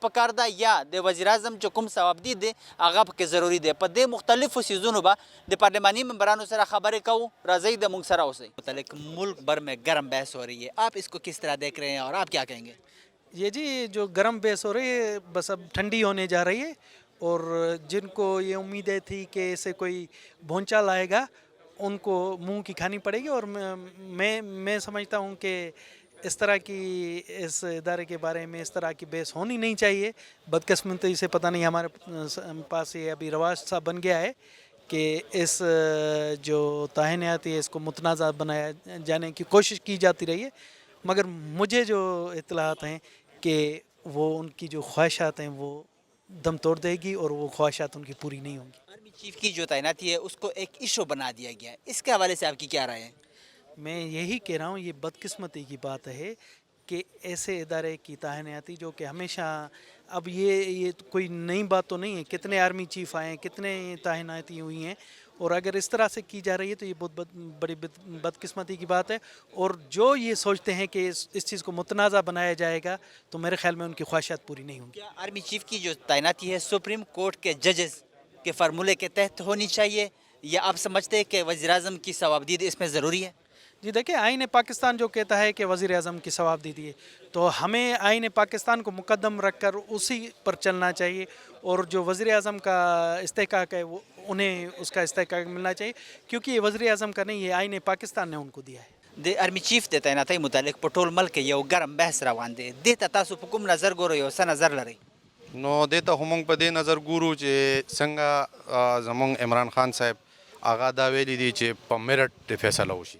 پکار ده یا د وزیر اعظم چې کوم ثوابدید دی هغه پکې ضروری دی په دې مختلفو سیزونو به د پارلیمانی ممبرانو سره خبرې کوو راځئ د موږ سره اوسئ متعلق ملک بھر میں گرم بحث ہو رہی ہے آپ اس کو کس طرح دیکھ رہے ہیں اور آپ کیا کہیں گے یہ جی جو گرم بحث ہو رہی ہے بس اب ٹھنڈی ہونے جا رہی ہے اور جن کو یہ امیدیں تھی کہ اسے کوئی بھونچال آئے گا ان کو منہ کی کھانی پڑے گی اور میں سمجھتا ہوں کہ اس طرح کی اس ادارے کے بارے میں اس طرح کی بحث ہونی نہیں چاہیے. بدقسمتی سے پتہ نہیں ہمارے پاس یہ ابھی رواج سا بن گیا ہے کہ اس جو تعینات ہے اس کو متنازع بنایا جانے کی کوشش کی جاتی رہی ہے مگر مجھے جو اطلاعات ہیں کہ وہ ان کی جو خواہشات ہیں وہ دم توڑ دے گی اور وہ خواہشات ان کی پوری نہیں ہوں گی. آرمی چیف کی جو تعیناتی ہے اس کو ایک ایشو بنا دیا گیا ہے, اس کے حوالے سے آپ کی کیا رائے ہے؟ میں یہی کہہ رہا ہوں یہ بدقسمتی کی بات ہے کہ ایسے ادارے کی تعیناتی جو کہ ہمیشہ اب یہ کوئی نئی بات تو نہیں ہے, کتنے آرمی چیف آئے ہیں, کتنے تعیناتی ہوئی ہیں اور اگر اس طرح سے کی جا رہی ہے تو یہ بہت بڑی بدقسمتی کی بات ہے. اور جو یہ سوچتے ہیں کہ اس چیز کو متنازع بنایا جائے گا تو میرے خیال میں ان کی خواہشات پوری نہیں ہوں گی. کیا آرمی چیف کی جو تعیناتی ہے سپریم کورٹ کے ججز کے فارمولے کے تحت ہونی چاہیے یا آپ سمجھتے ہیں کہ وزیر اعظم کی ثوابدید اس میں ضروری ہے؟ جی دیکھیں آئین پاکستان جو کہتا ہے کہ وزیر اعظم کی ثوابدیدی ہے تو ہمیں آئین پاکستان کو مقدم رکھ کر اسی پر چلنا چاہیے اور جو وزیر اعظم کا استحقاق ہے وہ انہیں اس کا استحقاق ملنا چاہیے کیونکہ یہ وزیر اعظم کا نہیں, یہ آئین پاکستان نے ان کو دیا ہے. د آرمی چیف د تعیناتۍ متعلق په ټول ملک یو ګرم بحث روان دی, دې ته تاسو په کوم نظر ګورئ او څه نظر لرئ؟ نو دې ته خو موږ په دې نظر ګورو چې څنګه زموږ عمران خان صاحب هغه دا ویلي دي چې په میرټ فیصله وشي.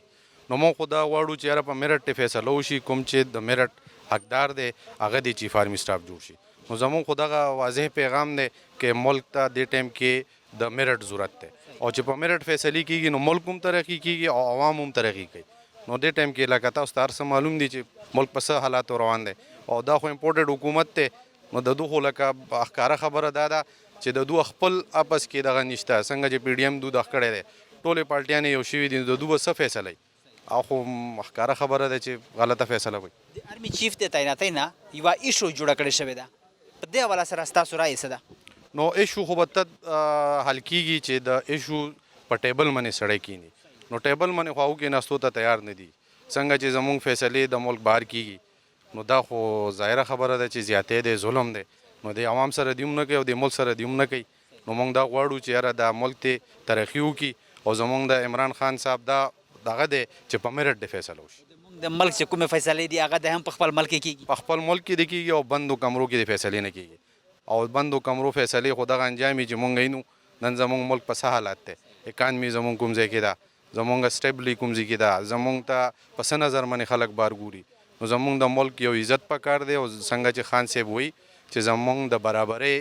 نو موږ خو دا غواړو چې یاره په میرټ فیصله وشي, کوم چې د میرټ حقدار دی هغه د چیف آرمی سټاف جوړ شي. نو زموږ خو دغه واضح پیغام دی چې ملک ته دې ټایم کې د میرټ ضرورت دی او چې په میرټ فیصلې کېږي نو ملک هم ترقي کېږي او عوام هم ترقي کوي. نو دې ټایم کې لکه تاسو ته هر څه معلوم دي چې ملک په څه حالاتو روان دی او دا خو امپورټډ حکومت دی. نو د دو خو لکه ښکاره خبره دا ده چې د دو خپل اپس کې دغه نشته, څنګه چې پی ډي ایم دو دغه کړی دی ټولې پارټیانې یو شوي دي, د دو به څه فیصله وي او خو ښکاره خبره ده چې غلطه فیصله کوي. د آرمی چیف د تعیناتۍ نه یوه ایشو جوړه کړې شوې ده, په دې حواله سره ستاسو رایې څه ده؟ نو ایشو خو به تد حل کېږي چې د ایشو په ټیبل باندې سړی کېني. نو ټیبل باندې خو کېناستو ته تیار نه دي, څنګه چې زموږ فیصلې د ملک بهر کېږي نو دا خو ظاهره خبره ده چې زیاتې دی, ظلم دی. نو د عوام سره دې هم نه کوي او د ملک سره دې هم نه کوي. نو موږ دا غواړو چې یاره دا ملک ته ترقي وکړي او زموږ د عمران خان صاحب دا دغه دی چې په میرټ د فیصله وشي. د ملک چې کومې فیصلې دي هغه د هم په خپل ملک کې کېږي, په خپل ملک کې د کېږي او بندو کمرو کې د فیصلې نه کېږي. او بندو کمرو فیصلې خو دغه انجام وي چې موږ وینو نن زموږ ملک په څه حالات دی, اکانمي زموږ کوم ځای کې ده, زموږ سټیبلی کوم ځای کې ده, زموږ ته په څه نظر باندې خلک بار ګوري. نو زموږ د ملک یو عزت پکار دی او څنګه چې خان صاحب وایي چې زموږ د برابرۍ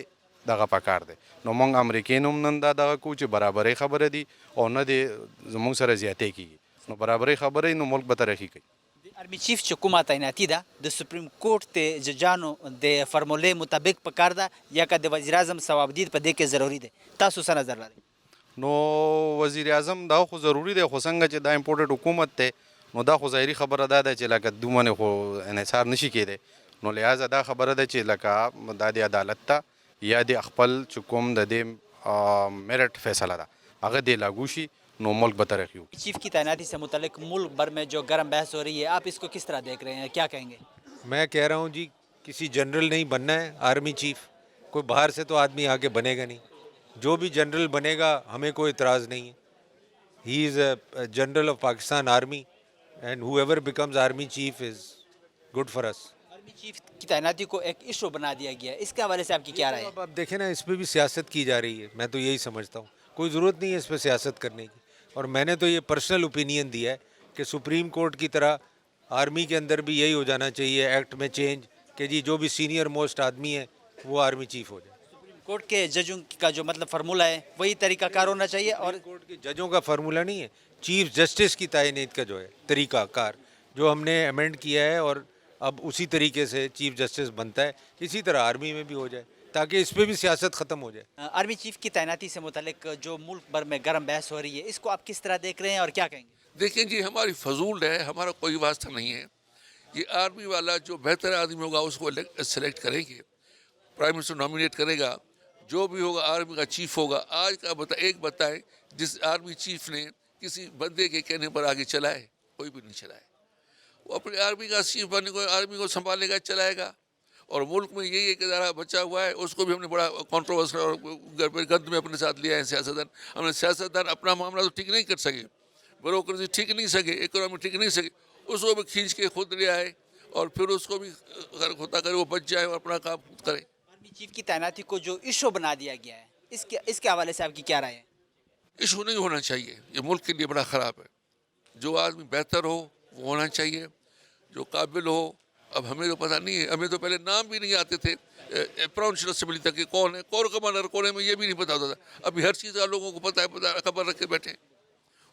دغه پکار دی. نو موږ امریکین هم نن دا دغه کوو چې برابرۍ خبره دي او نه دی زموږ سره زیاتې کېږي. نو برابرۍ خبرې نو ملک به ترقي کوي. د آرمی چیف چې کومه تعیناتي ده د سپریم کورټ ته ججانو د فارمولې مطابق پکار ده یا که د وزیر اعظم ثوابدید په دې کې ضروري دی؟ تاسو څه نظر لرئ؟ نو وزیر اعظم دا خو ضروری دی, خو څنګه چې دا امپورټډ حکومت دی نو دا خو ظاهري خبره دا ده چې لکه دو باندې خو انحصار نشي کېدی. نو لہٰذا دا خبره ده چې لکه دا د عدالت ته یا د خپل چې کوم د دې میرټ فیصله ده هغه دې لاګو شي نو ملک به ترقی ہو. چیف کی تعیناتی سے متعلق ملک بھر میں جو گرم بحث ہو رہی ہے آپ اس کو کس طرح دیکھ رہے ہیں, کیا کہیں گے؟ میں کہہ رہا ہوں جی کسی جنرل نہیں بننا ہے آرمی چیف, کوئی باہر سے تو آدمی آگے بنے گا نہیں. جو بھی جنرل بنے گا ہمیں کوئی اعتراض نہیں ہے. He is a general of Pakistan army and whoever becomes army chief is good for us. Army chief کی تعیناتی کو ایک ایشو بنا دیا گیا ہے, اس کے حوالے سے آپ کی کیا رائے ہے؟ اب آپ دیکھیں نا اس پہ بھی سیاست کی جا رہی ہے, میں تو یہی سمجھتا ہوں کوئی ضرورت نہیں ہے اس پہ سیاست کرنے کی. اور میں نے تو یہ پرسنل اوپینین دیا ہے کہ سپریم کورٹ کی طرح آرمی کے اندر بھی یہی ہو جانا چاہیے ایکٹ میں چینج کہ جی جو بھی سینئر موسٹ آدمی ہے وہ آرمی چیف ہو جائے. کورٹ کے ججوں کا جو مطلب فارمولہ ہے وہی طریقہ کار ہونا چاہیے. اور کورٹ کے ججوں کا فارمولہ نہیں ہے, چیف جسٹس کی تعینیت کا جو ہے طریقہ کار جو ہم نے امینڈ کیا ہے, اور اب اسی طریقے سے چیف جسٹس بنتا ہے. اسی طرح آرمی میں بھی ہو جائے تاکہ اس پہ بھی سیاست ختم ہو جائے. آرمی چیف کی تعیناتی سے متعلق جو ملک بھر میں گرم بحث ہو رہی ہے, اس کو آپ کس طرح دیکھ رہے ہیں اور کیا کہیں گے؟ دیکھیں جی, ہماری فضول ہے, ہمارا کوئی واسطہ نہیں ہے. یہ آرمی والا جو بہتر آدمی ہوگا اس کو سلیکٹ کریں گے, پرائم منسٹر نامینیٹ کرے گا, جو بھی ہوگا آرمی کا چیف ہوگا. آج کا ایک بتائیں جس آرمی چیف نے کسی بندے کے کہنے پر آگے چلائے؟ کوئی بھی نہیں چلائے. وہ اپنے آرمی کا چیف بننے کو, آرمی کو سنبھالے گا, چلائے گا. اور ملک میں یہی ایک ادارہ بچا ہوا ہے, اس کو بھی ہم نے بڑا کانٹروورس اور گند میں اپنے ساتھ لیا ہے سیاستدان. ہم نے سیاستدان اپنا معاملہ تو ٹھیک نہیں کر سکے, بیوروکریسی ٹھیک نہیں سکے, اکنامی ٹھیک نہیں سکے, اس کو بھی کھینچ کے خود لے آئے اور پھر اس کو بھی ہوتا کرے وہ بچ جائے اور اپنا کام خود کرے. آرمی چیف کی تعیناتی کو جو ایشو بنا دیا گیا ہے, اس کے حوالے سے آپ کی کیا رائے ہے؟ ایشو نہیں ہونا چاہیے, یہ ملک کے لیے بڑا خراب ہے. جو آدمی بہتر ہو وہ ہونا چاہیے, جو قابل ہو. اب ہمیں تو پتہ نہیں ہے, ہمیں تو پہلے نام بھی نہیں آتے تھے پراؤنشل اسمبلی تک کہ کون ہے, کور کمانڈر کون ہے, میں یہ بھی نہیں پتا ہوتا تھا. ابھی ہر چیز کا لوگوں کو پتہ ہے, خبر رکھ کے بیٹھے.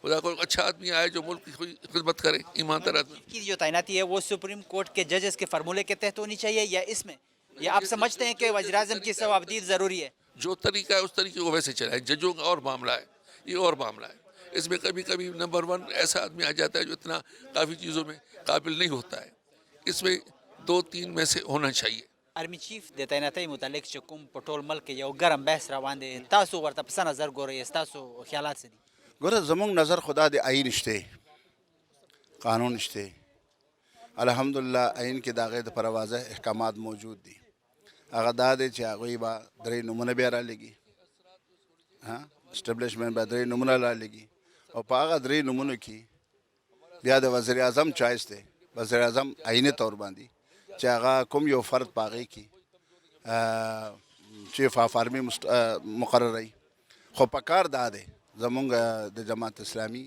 خدا کو اچھا آدمی آئے جو ملک کی خدمت کرے, ایماندار آدمی. کی جو تعیناتی ہے وہ سپریم کورٹ کے ججز کے فارمولے کے تحت ہونی چاہیے یا اس میں, یا آپ سمجھتے ہیں کہ وزیر اعظم کی صوابدید ضروری ہے؟ جو طریقہ ہے اس طریقے کو ویسے چلائے. ججوں کا اور معاملہ ہے, یہ اور معاملہ ہے. اس میں کبھی کبھی نمبر 1 ایسا آدمی آ جاتا ہے جو اتنا کافی چیزوں میں قابل نہیں ہوتا ہے. اس میں 2-3 میں سے ہونا چاہیے. آرمی چیف د تعیناتۍ متعلق چې کوم په ټول ملک یو ګرم بحث روان دی, تاسو ورته په څه نظر ګورئ؟ ستاسو خیالات څه دي؟ ګوره زمونږ نظر خدا د آئین شته, قانون شته, الحمدلله آئین کې د هغې دپاره واضح احکامات موجود دي. هغه دا دی چې هغوی به 3 نومونه بیا رالېږي, اسټبلیشمنټ به 3 نومونه رالېږي, او په هغه 3 نومونو کې بیا د وزیر اعظم چایس دی. وزیر اعظم آئیني طور باندې چې هغه کوم یو فرد په هغې کې چیف آف آرمی مقرروي. خو په کار دا دی زمونږ د جماعت اسلامي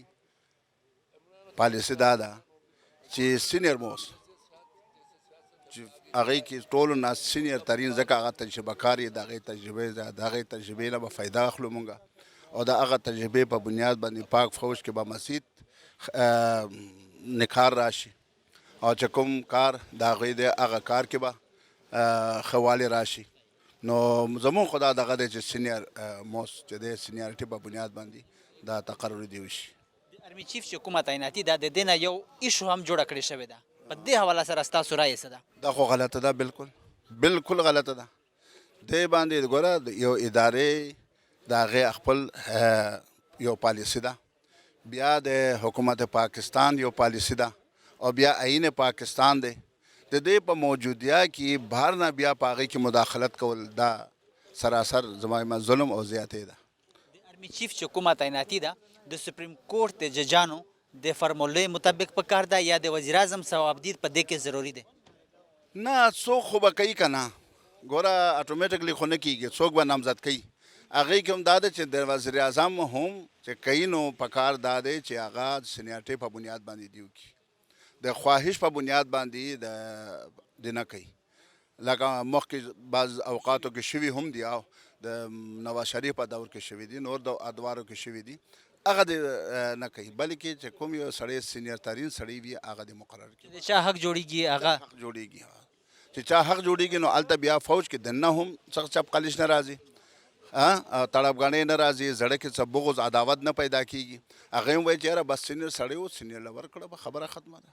پالیسي دا ده چې سینیر موست چې هغې کې ټولو نه سینیر ترین, ځکه هغه تجربه کار یې, د هغې تجربې ده, د هغې تجربې نه به فایده اخلو مونږ, او د هغه تجربې په بنیاد باندې پاک فوج کې به مزید نکار راشي, او چې کوم کار د هغوی دی هغه کار کې به ښه والی راشي. نو زمون خدا دغه دی چې سینیر موست چې دی سینیارټي په بنیاد باندې دا تقرر دی وشي. آرمی چیف چې کومه تعیناتي ده د دې نه یو ایشو هم جوړه کړې شوې ده, په دې حواله سره ستاسو رایه څه ده؟ دا خو غلطه ده, بالکل غلطه ده. دې باندې ګوره یو ادارې د هغې خپل یو پالیسي ده, بیا د حکومت پاکستان یو پالیسي ده, او بیا آئین پاکستان دی. د دې په موجودیه کې بهر نه بیا په هغې کې مداخلت کول دا سراسر زما ظلم او زیاتې ده. د آرمی چیف چې کومه تعیناتي ده د سپریم کورټ د ججانو د فارمولې مطابق په کار ده یا د وزیر اعظم صوابدید په دې کې ضروري دی؟ نه څوک خو به کوي که نه, ګوره اټومیټکلی خو نه کېږي, څوک به نامزد کوي. هغې کې هم دا ده چې د وزیر اعظم هم چې کوي نو په کار دا دی چې هغه د سینیارټۍ په بنیاد باندې دی وکړي, د خواهش په بنیاد باندې د نه کوي. لکه مخکې بعض اوقاتو کې شوي هم دي, او د نواز شریف په دور کې شوي دي, نور د ادوارو کې شوي دي, هغه د نه کوي, بلکې چې کوم یو سړی سینیر ترین سړی وي هغه د مقرر کړي. د چا حق جوړیږي هغه حق جوړیږي, چې چا حق جوړیږي نو هلته بیا فوج کې دننه هم څه چپقلش نه راځي, طلبګانۍ نه راځي, زړه کې څه بغض عداوت نه پیدا کېږي. هغه هم وایي چې یاره بس سینیر سړی و, سینیر له ورکړه به خبره ختمه ده.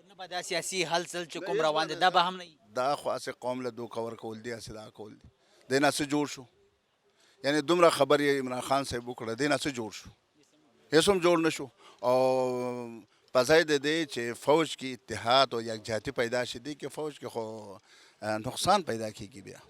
نه به دا سیاسي حل چل چې کوم روان دی دا به هم نه وي؟ دا خو هسې قوم له دوکه ورکول دي, هسې دا کول دي. دی نه څه جوړ شو, یعنې دومره خبر یې عمران خان صاحب وکړه, دی نه څه جوړ شو؟ هېڅ هم جوړ نه شو. او په ځای د دې چې فوج کې اتحاد او یکجهتي پیدا شي, دی کې فوج کې خو نقصان پیدا کېږي. بیا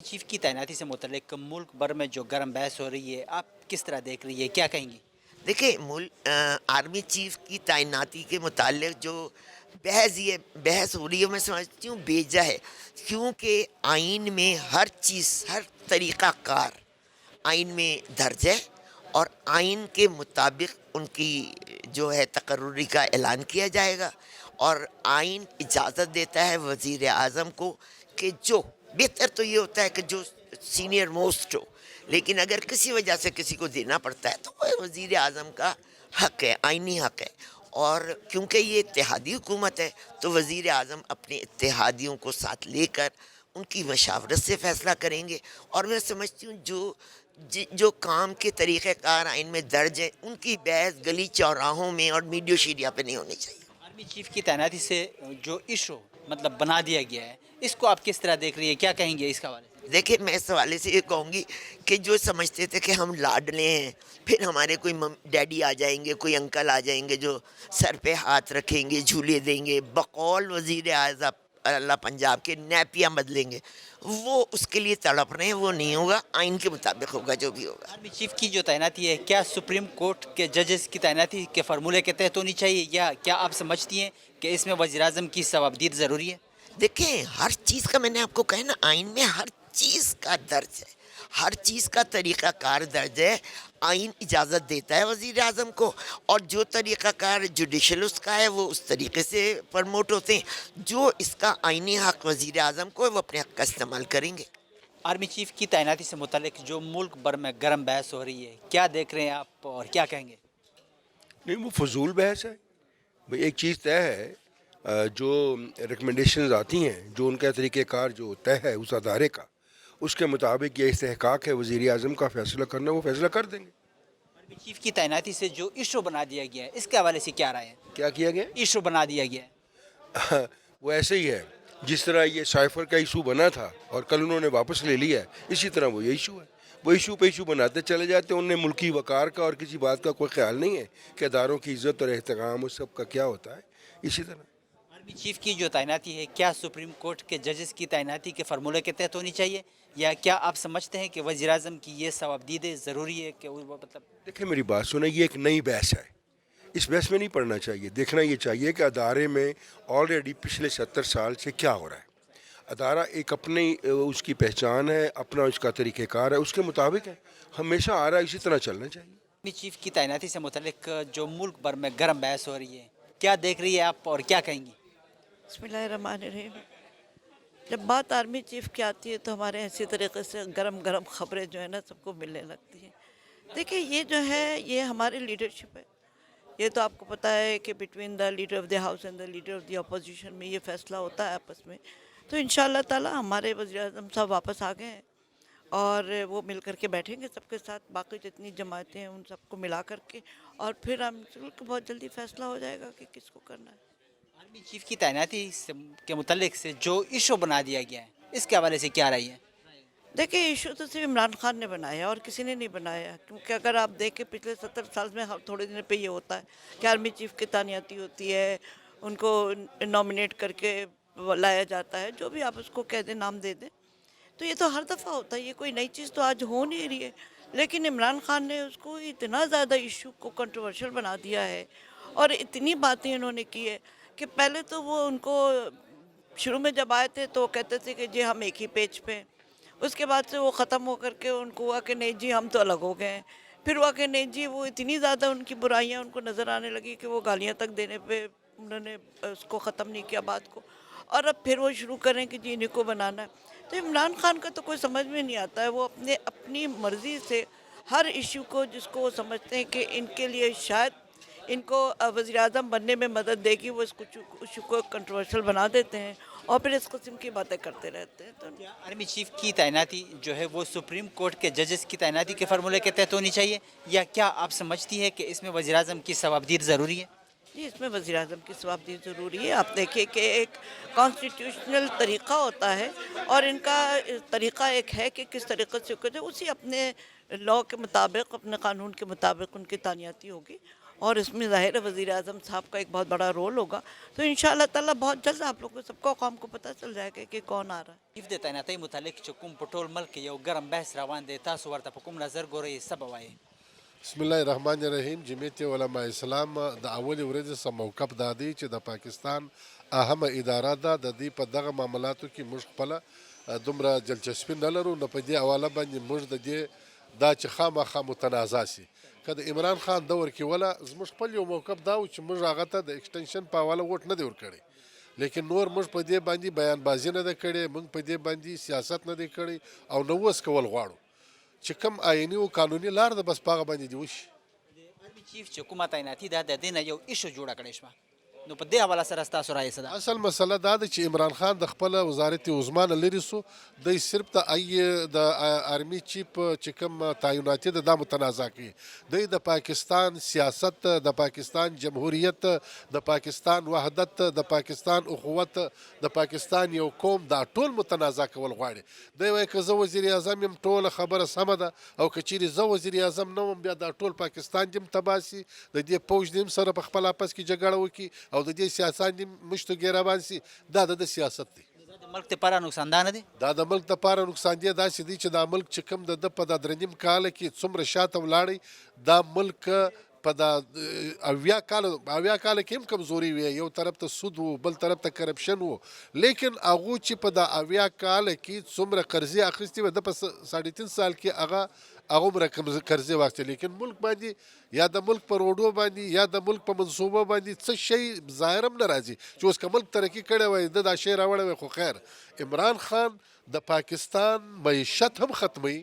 چیف کی تعیناتی سے متعلق ملک بھر میں جو گرم بحث ہو رہی ہے, آپ کس طرح دیکھ رہی ہے, کیا کہیں گی؟ دیکھیں آرمی چیف کی تعیناتی کے متعلق جو بحث ہو رہی ہے، میں سمجھتی ہوں بیجا ہے، کیونکہ آئین میں ہر چیز، ہر طریقہ کار آئین میں درج ہے، اور آئین کے مطابق ان کی جو ہے تقرری کا اعلان کیا جائے گا، اور آئین اجازت دیتا ہے وزیر اعظم کو کہ جو بہتر تو یہ ہوتا ہے کہ جو سینئر موسٹ ہو، لیکن اگر کسی وجہ سے کسی کو دینا پڑتا ہے تو وہ وزیر اعظم کا حق ہے، آئینی حق ہے، اور کیونکہ یہ اتحادی حکومت ہے تو وزیر اعظم اپنے اتحادیوں کو ساتھ لے کر ان کی مشاورت سے فیصلہ کریں گے، اور میں سمجھتی ہوں جو کام کے طریقہ کار آئین میں درج ہے ان کی بحث گلی چوراہوں میں اور میڈیا شیڈیا پہ نہیں ہونی چاہیے۔ آرمی چیف کی تعیناتی سے جو ایشو مطلب بنا دیا گیا ہے، اس کو آپ کس طرح دیکھ رہی ہے، کیا کہیں گے اس حوالے سے؟ دیکھیں، میں اس حوالے سے یہ کہوں گی کہ جو سمجھتے تھے کہ ہم لاڈلے ہیں، پھر ہمارے کوئی ڈیڈی آ جائیں گے، کوئی انکل آ جائیں گے جو سر پہ ہاتھ رکھیں گے، جھولے دیں گے، بقول وزیر اعظم اللہ پنجاب کے نیپیاں بدلیں گے، وہ اس کے لیے تڑپ رہے ہیں، وہ نہیں ہوگا، آئین کے مطابق ہوگا جو بھی ہوگا۔ آرمی چیف کی جو تعیناتی ہے کیا سپریم کورٹ کے ججز کی تعیناتی کے فارمولے کے تحت ہونی چاہیے، یا کیا آپ سمجھتی ہیں کہ اس میں وزیر اعظم کی ثوابدید ضروری ہے؟ دیکھیں، ہر چیز کا، میں نے آپ کو کہا نا، آئین میں ہر چیز کا درج ہے، ہر چیز کا طریقہ کار درج ہے، آئین اجازت دیتا ہے وزیر اعظم کو، اور جو طریقہ کار جوڈیشل اس کا ہے وہ اس طریقے سے پرموٹ ہوتے ہیں، جو اس کا آئینی حق وزیر اعظم کو ہے وہ اپنے حق کا استعمال کریں گے۔ آرمی چیف کی تعیناتی سے متعلق جو ملک بھر میں گرم بحث ہو رہی ہے، کیا دیکھ رہے ہیں آپ اور کیا کہیں گے؟ نہیں، وہ فضول بحث ہے بھئی، ایک چیز طے ہے، جو ریکمنڈیشنز آتی ہیں، جو ان کا طریقہ کار جو طے ہے اس ادارے کا، اس کے مطابق یہ استحقاق ہے وزیر اعظم کا فیصلہ کرنا، وہ فیصلہ کر دیں گے۔ آرمی چیف کی تعیناتی سے جو ایشو بنا دیا گیا ہے، اس کے حوالے سے کیا رائے ہے؟ کیا کیا گیا؟ ایشو بنا دیا گیا ہے۔ وہ ایسے ہی ہے جس طرح یہ سائفر کا ایشو بنا تھا اور کل انہوں نے واپس لے لیا ہے، اسی طرح وہ یہ ایشو ہے، وہ ایشو پہ ایشو بناتے چلے جاتے ہیں، انہیں ملکی وقار کا اور کسی بات کا کوئی خیال نہیں ہے کہ اداروں کی عزت اور احترام اس سب کا کیا ہوتا ہے۔ اسی طرح آرمی چیف کی جو تعیناتی ہے کیا سپریم کورٹ کے ججز کی تعیناتی کے فارمولے کے تحت ہونی چاہیے، یا کیا آپ سمجھتے ہیں کہ وزیر اعظم کی یہ ثوابدید ضروری ہے کہ وہ مطلب؟ دیکھیں، میری بات سنیں، یہ ایک نئی بحث ہے، اس بحث میں نہیں پڑھنا چاہیے، دیکھنا یہ چاہیے کہ ادارے میں آلریڈی پچھلے 70 سال سے کیا ہو رہا ہے۔ ادارہ ایک اپنی اس کی پہچان ہے، اپنا اس کا طریقہ کار ہے، اس کے مطابق ہے، ہمیشہ آ رہا ہے، اسی طرح چلنا چاہیے۔ آرمی چیف کی تعیناتی سے متعلق جو ملک بھر میں گرم بحث ہو رہی ہے، کیا دیکھ رہی ہے آپ اور کیا کہیں گی؟ بسم اللہ الرحمن الرحیم۔ جب بات آرمی چیف کی آتی ہے تو ہمارے اسی طریقے سے گرم گرم خبریں جو ہے نا سب کو ملنے لگتی ہیں۔ دیکھیں، یہ جو ہے یہ ہماری لیڈرشپ ہے، یہ تو آپ کو پتہ ہے کہ between the leader of the house and the leader of the opposition میں یہ فیصلہ ہوتا ہے آپس میں، تو انشاءاللہ تعالی ہمارے وزیر اعظم صاحب واپس آ گئے ہیں اور وہ مل کر کے بیٹھیں گے سب کے ساتھ، باقی جتنی جماعتیں ہیں ان سب کو ملا کر کے، اور پھر ہم بہت جلدی فیصلہ ہو جائے گا کہ کس کو کرنا ہے۔ آرمی چیف کی تعیناتی کے متعلق سے جو ایشو بنا دیا گیا ہے، اس کے حوالے سے کیا رائے ہے؟ دیکھیں، ایشو تو صرف عمران خان نے بنایا اور کسی نے نہیں بنایا، کیونکہ اگر آپ دیکھیں پچھلے 70 سال میں تھوڑے دن پہ یہ ہوتا ہے کہ آرمی چیف کی تعیناتی ہوتی ہے، ان کو نامنیٹ کر کے لایا جاتا ہے، جو بھی آپ اس کو کہہ دیں، نام دے دیں، تو یہ تو ہر دفعہ ہوتا ہے، یہ کوئی نئی چیز تو آج ہو نہیں رہی ہے، لیکن عمران خان نے اس کو اتنا زیادہ ایشو کو کنٹروورشل بنا دیا ہے، اور اتنی باتیں انہوں نے کی ہے کہ پہلے تو وہ ان کو شروع میں جب آئے تھے تو وہ کہتے تھے کہ جی ہم ایک ہی پیج پہ ہیں، اس کے بعد سے وہ ختم ہو کر کے ان کو ہوا کہ نہیں جی ہم تو الگ ہو گئے ہیں، پھر ہوا کہ نہیں جی وہ اتنی زیادہ ان کی برائیاں ان کو نظر آنے لگی کہ وہ گالیاں تک دینے پہ انہوں نے اس کو ختم نہیں کیا بات کو، اور اب پھر وہ شروع کریں کہ جی انہیں کو بنانا ہے۔ تو عمران خان کا تو کوئی سمجھ میں نہیں آتا ہے، وہ اپنی مرضی سے ہر ایشو کو جس کو وہ سمجھتے ہیں کہ ان کے لیے شاید ان کو وزیر اعظم بننے میں مدد دے گی، وہ اس ایشو کو کنٹروورشل بنا دیتے ہیں اور پھر اس قسم کی باتیں کرتے رہتے ہیں۔ تو آرمی چیف کی تعیناتی جو ہے وہ سپریم کورٹ کے ججز کی تعیناتی کے فارمولے کے تحت ہونی چاہیے، یا کیا آپ سمجھتی ہے کہ اس میں وزیر اعظم کی ثوابدید ضروری ہے؟ جی، اس میں وزیر اعظم کی ثوابدید ضروری ہے۔ آپ دیکھیں کہ ایک کانسٹیٹیوشنل طریقہ ہوتا ہے اور ان کا طریقہ ایک ہے کہ کس طریقے سے کرتے، اسی اپنے لاء کے مطابق، اپنے قانون کے مطابق ان کی تعیناتی ہوگی، اور اس میں ظاہر ہے وزیر اعظم صاحب کا ایک بہت بڑا رول ہوگا، تو انشاءاللہ تعالیٰ بہت جلد آپ لوگوں کو سب کو قوم کو پتہ چل جائے گا کہ کون آ رہا ہے۔ چیف د تعیناتۍ متعلق چې کوم په ټول ملک یو ګرم بحث روان دی، تاسو ورته په کوم نظر ګورئ، څه به وایي؟ بسم الله الرحمن الرحیم. جمعیت علماء اسلام د اولې ورځې څخه موقف دا دی چې د پاکستان اهمه اداره ده، د دې په دغه معاملاتو کې موږ خپله دومره دلچسپي نه لرو، نه په دې حواله باندې موږ د دې دا چې خامخا متنازع سي. که د عمران خان دور کې وله زموږ خپل یو موقف دا و چې موږ هغه ته د ایکسټنشن په حواله ووټ نه دی ورکړی، لیکن نور موږ په دې باندې بیانبازي نه ده کړې، موږ په دې باندې سیاست نه دی کړی او نه اوس کول غواړو چې کوم آئیني او قانوني لار ده بس په هغه باندې دې وشي. د آرمي چیف چې کومه تعیناتي ده د دې نه یو ایشو جوړه کړې شوه، نو په دې حواله سره ستاسو رایه څه ده؟ اصل مسله دا ده چې عمران خان د خپل وزارت عظما نه لرې سو، دی صرف د آرمي چیف چې کوم تعینات ده دا متنازع کوي. دی د پاکستان سیاست، د پاکستان جمهوریت، د پاکستان وحدت، د پاکستان اخوت، د پاکستان یو قوم دا ټول متنازع کول غواړي. دی وایي که زه وزیر اعظم یم ټوله خبره سمه ده، او که چیرې زه وزیر اعظم نه وم بیا دا ټول پاکستان دې هم تباه سي، د دې پوځ دې هم سره په خپل آپس کې جګړه وکړي او د دې سیاست دې مشتو ګیرابان سي. دا د سیاست دی، دا د ملک لپاره نقصاندانه دی. دا د ملک لپاره نقصان دی. داسې دی چې دا ملک چې کوم د ده په دا درنیم کاله کې څومره شاته ولاړی، دا ملک په دا اویا کاله کې هم کمزوري وي، یو طرف ته سود و بل طرف ته کرپشن و، لیکن هغو چې په دا اویا کاله کې څومره قرضې اخیستې وه د په 3.5 سال کې هغه هغومره قرضې واخیستې، لیکن ملک باندې یا د ملک په روډو باندې یا د ملک په منصوبه باندې څه شی ظاهر هم نه راځي چې اوس که ملک ترقي کړی وای د دا شی راوړی وای. خو خیر عمران خان د پاکستان معیشت هم ختموي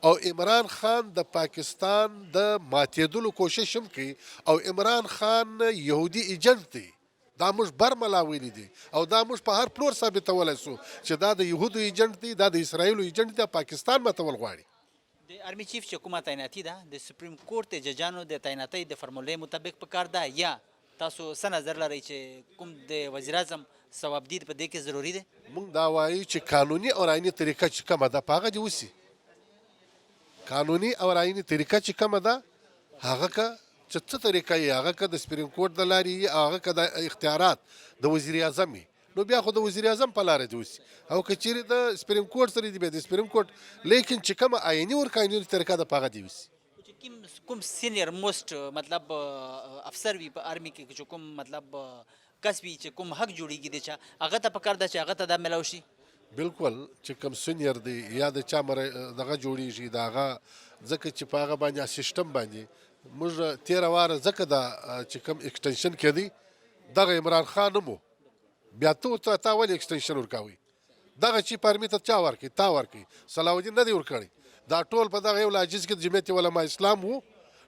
او عمران خان د پاکستان د ماتېدلو کوشش هم کوي، او عمران خان یهودي ایجنټ دی. دا موږ برملا ویلي دي او دا موږ په هر پلور ثابتولی سو چې دا د یهودو ایجنټ دی، دا د اسرائیلو ایجنټ دی، پاکستان ماتول غواړي. د آرمي چیف چې کومه تعیناتي ده د سپریم کورټ د ججانو د تعیناتۍ د فرمولې مطابق پکار ده، یا تاسو څه نظر لرئ چې کوم د وزیر اعظم ثوابدید په دې کې ضروري دی؟ موږ دا وایو چې قانوني او آئیني طریقه چې کومه ده په هغه دې وسي. قانوني او آئیني طریقه چې کومه ده هغه که چې څه طریقه یې، هغه که د سپریم کورټ د لارې یي، هغه که د اختیارات د وزیر اعظم وي، نو بیا خو د وزیر اعظم په لاره دې وسي، او که چیرې د سپریم کورټ سره دي بیا د سپریم کورټ، لیکن چې کومه آئیني ور قانوني طریقه ده په هغه دې وسي. کوم سینیر موسٹ مطلب افسر وي په آرمي کې چې کوم مطلب کس وي چې کوم حق جوړیږي د چا، هغه ته پکار ده چې هغه ته دا میلاو شي. بالکل چې کوم سینیر دی یا د چا دغه جوړیږي د هغه، ځکه چې په هغه باندې سیسټم باندې موږ تېره واره ځکه دا چې کوم ایکسټنشن کېدی دغه عمران خان هم و، بیا تا ولې ایکسټنشن ورکوئ؟ دغه چې په آرمي ته چا ورکوي؟ تا ورکوي، صلاح الدین نه دی ورکړی. دا ټول په دغه یو لاجز کې د جمعیت علماء اسلام وو،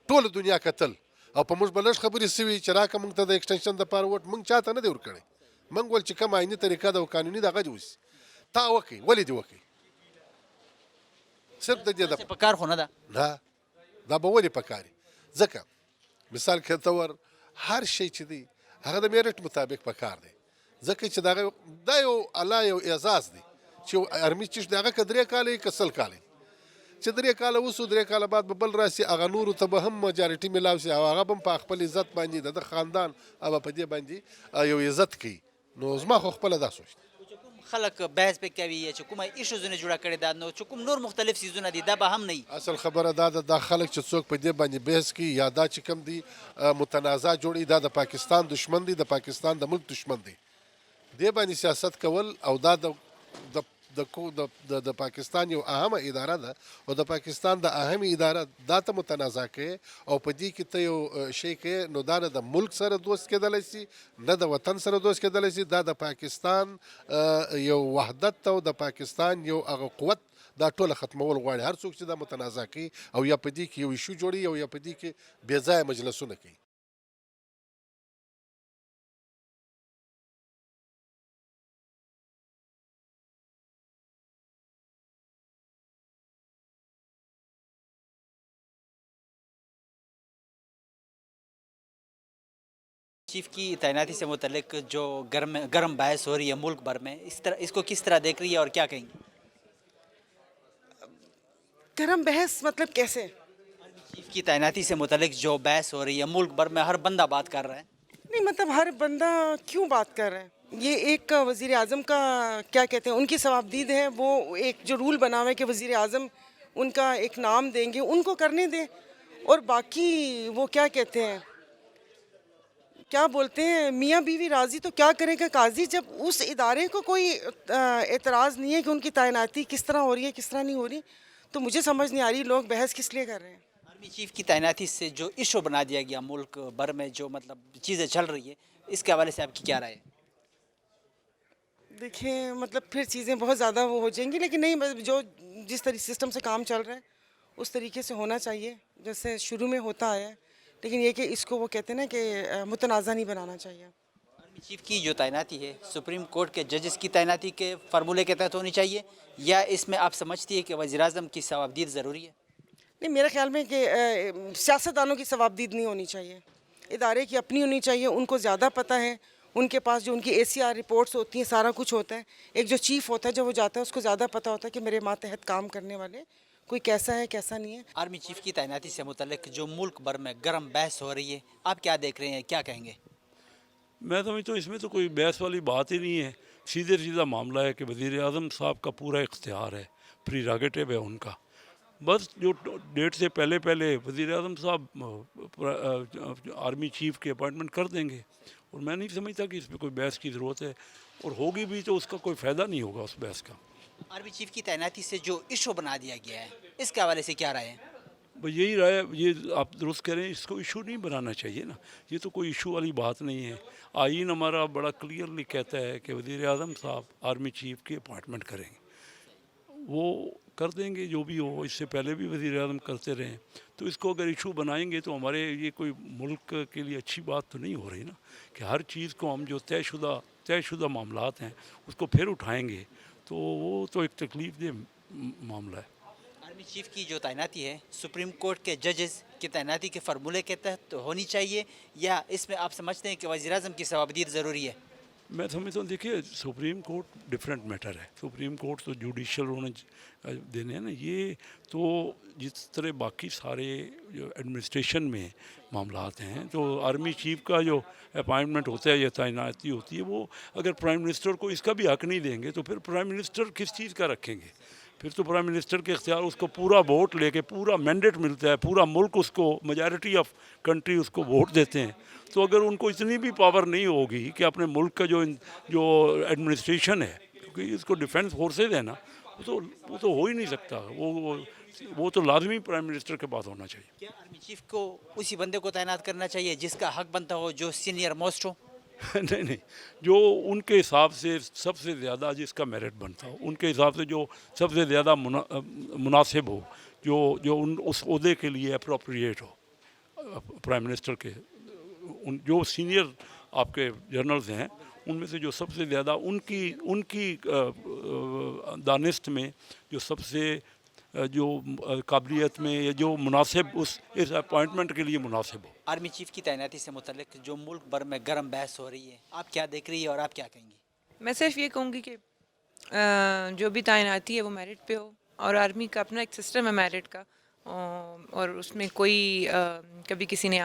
ټوله دنیا کتل او په موږ به لږ خبرې سوي چې راکه موږ ته د ایکسټنشن دپاره ووټ، موږ چا ته نه دی ورکړی. موږ ول چې کوم آئیني طریقه ده او قانوني دغه دې وسي، تا وکړئ، ولې دې وکړئ؟ صرف د دې پکار خو نه ده، نه دا به ولې پکار وي؟ ځکه مثال که ته هر شی چې دی هغه د میرټ مطابق پکار دی، ځکه چې دغه دا یو الله یو اعزاز دی چې آرمي چیف دی، هغه که 3 کاله یي که 100 کاله چې 3 کاله وسو، 3 کاله بعد به بل راسي، هغه نورو ته به هم مجارټي میلاو سي او هغه به هم په خپل عزت باندې د خاندان او په دې باندې یو عزت کوي. نو زما خو خپله دا سوچ دی. خلک بحث پې کوي چې کومه ایشوزونه جوړه کړې ده، نو چې کوم نور مختلف څیزونه دي دا به هم نه وي. اصل خبره دا ده دا خلک چې څوک په دې باندې بحث کوي یا دا چې کوم دي متنازع جوړي، دا د پاکستان دشمن دی، د پاکستان د ملک دشمن دی. دې باندې سیاست کول او دا د پاکستان یو اهمه اداره ده او د پاکستان د اهمه اداره دا ته متنازع کوي او په دې کې ته یو شی کوي، نو دا نه د ملک سره دوست کېدلی سي نه د وطن سره دوست کېدلی سي. دا د پاکستان یو وحدت او د پاکستان یو هغه قوت دا ټوله ختمول غواړي. هر څوک چې دا متنازع کوي او یا په دې کې یو ایشو جوړوي او یا په دې کې بې ځایه مجلسونه کوي. چیف کی تعیناتی سے متعلق جو گرم بحث ہو رہی ہے ملک بھر میں، اس کو کس طرح دیکھ رہی ہے اور کیا کہیں گی؟ گرم بحث مطلب کیسے؟ چیف کی تعیناتی سے متعلق جو بحث ہو رہی ہے ملک بھر میں، ہر بندہ بات کر رہا ہے. نہیں مطلب ہر بندہ کیوں بات کر رہا ہے؟ یہ ایک وزیر اعظم کا کیا کہتے ہیں ان کی ثوابدید ہے، وہ ایک جو رول بنا ہوا ہے کہ وزیر اعظم ان کا ایک نام دیں گے، ان کو کرنے دیں. اور باقی وہ کیا کہتے ہیں، کیا بولتے ہیں، میاں بیوی راضی تو کیا کرے گا قاضی، جب اس ادارے کو کوئی اعتراض نہیں ہے کہ ان کی تعیناتی کس طرح ہو رہی ہے کس طرح نہیں ہو رہی، تو مجھے سمجھ نہیں آ رہی لوگ بحث کس لیے کر رہے ہیں۔ آرمی چیف کی تعیناتی سے جو ایشو بنا دیا گیا ملک بھر میں، جو مطلب چیزیں چل رہی ہے، اس کے حوالے سے آپ کی کیا رائے ہے؟ دیکھیں مطلب پھر چیزیں بہت زیادہ وہ ہو جائیں گی، لیکن نہیں، جو جس طریقے سسٹم سے کام چل رہا ہے اس طریقے سے ہونا چاہیے جیسے شروع میں ہوتا آیا ہے، لیکن یہ کہ اس کو وہ کہتے ہیں نا کہ متنازع نہیں بنانا چاہیے۔ آرمی چیف کی جو تعیناتی ہے سپریم کورٹ کے ججز کی تعیناتی کے فارمولے کے تحت ہونی چاہیے، یا اس میں آپ سمجھتی ہے کہ وزیر اعظم کی ثوابدید ضروری ہے؟ نہیں، میرے خیال میں کہ سیاستدانوں کی ثوابدید نہیں ہونی چاہیے، ادارے کی اپنی ہونی چاہیے، ان کو زیادہ پتہ ہے، ان کے پاس جو ان کی ACR رپورٹس ہوتی ہیں سارا کچھ ہوتا ہے، ایک جو چیف ہوتا ہے جب وہ جاتا ہے اس کو زیادہ پتہ ہوتا ہے کہ میرے ماتحت کام کرنے والے کوئی کیسا ہے کیسا نہیں ہے۔ آرمی چیف کی تعیناتی سے متعلق جو ملک بھر میں گرم بحث ہو رہی ہے، آپ کیا دیکھ رہے ہیں، کیا کہیں گے؟ میں سمجھتا ہوں اس میں تو کوئی بحث والی بات ہی نہیں ہے، سیدھے سیدھا معاملہ ہے کہ وزیر اعظم صاحب کا پورا اختیار ہے، پریراگیٹو ہے ان کا، بس جو ڈیٹ سے پہلے وزیر اعظم صاحب آرمی چیف کی اپوائنٹمنٹ کر دیں گے، اور میں نہیں سمجھتا کہ اس پہ کوئی بحث کی ضرورت ہے، اور ہوگی بھی تو اس کا کوئی فائدہ نہیں ہوگا اس بحث کا۔ آرمی چیف کی تعیناتی سے جو ایشو بنا دیا گیا ہے، اس کے حوالے سے کیا رائے ہے؟ بس یہی رائے، یہ آپ درست کہہ رہے ہیں، اس کو ایشو نہیں بنانا چاہیے نا، یہ تو کوئی ایشو والی بات نہیں ہے۔ آئین ہمارا بڑا کلیئرلی کہتا ہے کہ وزیر اعظم صاحب آرمی چیف کی اپوائنٹمنٹ کریں گے، وہ کر دیں گے جو بھی ہو، اس سے پہلے بھی وزیر اعظم کرتے رہے، تو اس کو اگر ایشو بنائیں گے تو ہمارے یہ کوئی ملک کے لیے اچھی بات تو نہیں ہو رہی نا، کہ ہر چیز کو ہم جو طے شدہ معاملات ہیں اس کو پھر اٹھائیں گے، تو وہ تو ایک تکلیف دہ معاملہ ہے۔ آرمی چیف کی جو تعیناتی ہے سپریم کورٹ کے ججز کی تعیناتی کے فارمولے کے تحت ہونی چاہیے، یا اس میں آپ سمجھتے ہیں کہ وزیر اعظم کی ثوابدید ضروری ہے؟ میں سمجھتا ہوں، دیکھیے سپریم کورٹ ڈفرینٹ میٹر ہے، سپریم کورٹ تو جوڈیشل ہونے دینے ہیں نا، یہ تو جس طرح باقی سارے جو ایڈمنسٹریشن میں معاملات ہیں، تو آرمی چیف کا جو اپائنٹمنٹ ہوتا ہے یا تعیناتی ہوتی ہے، وہ اگر پرائم منسٹر کو اس کا بھی حق نہیں دیں گے تو پھر پرائم منسٹر کس چیز کا رکھیں گے؟ پھر تو پرائم منسٹر کے اختیار، اس کو پورا ووٹ لے کے پورا مینڈیٹ ملتا ہے، پورا ملک اس کو، میجارٹی آف کنٹری اس کو ووٹ دیتے ہیں، تو اگر ان کو اتنی بھی پاور نہیں ہوگی کہ اپنے ملک کا جو ایڈمنسٹریشن ہے، کیونکہ اس کو ڈیفینس فورسز ہے نا، وہ تو ہو ہی نہیں سکتا، وہ تو لازمی پرائم منسٹر کے پاس ہونا چاہیے۔ کیا آرمی چیف کو اسی بندے کو تعینات کرنا چاہیے جس کا حق بنتا ہو، جو سینئر موسٹ ہو؟ نہیں، جو ان کے حساب سے سب سے زیادہ جس کا میرٹ بنتا ہو، ان کے حساب سے جو سب سے زیادہ مناسب ہو، جو اس عہدے کے لیے اپروپریٹ ہو، پرائم منسٹر کے جو سینئر آپ کے جنرلز ہیں، ان میں سے جو سب سے زیادہ ان کی دانست میں جو سب سے جو قابلیت میں یا جو مناسب اس اپوائنٹمنٹ کے لیے مناسب ہو۔ آرمی چیف کی تعیناتی سے متعلق جو ملک بھر میں گرم بحث ہو رہی ہے، آپ کیا دیکھ رہی ہے اور آپ کیا کہیں گی؟ میں صرف یہ کہوں گی کہ جو بھی تعیناتی ہے وہ میرٹ پہ ہو، اور آرمی کا اپنا ایک سسٹم ہے میرٹ کا، اور اس میں کوئی کبھی کسی نے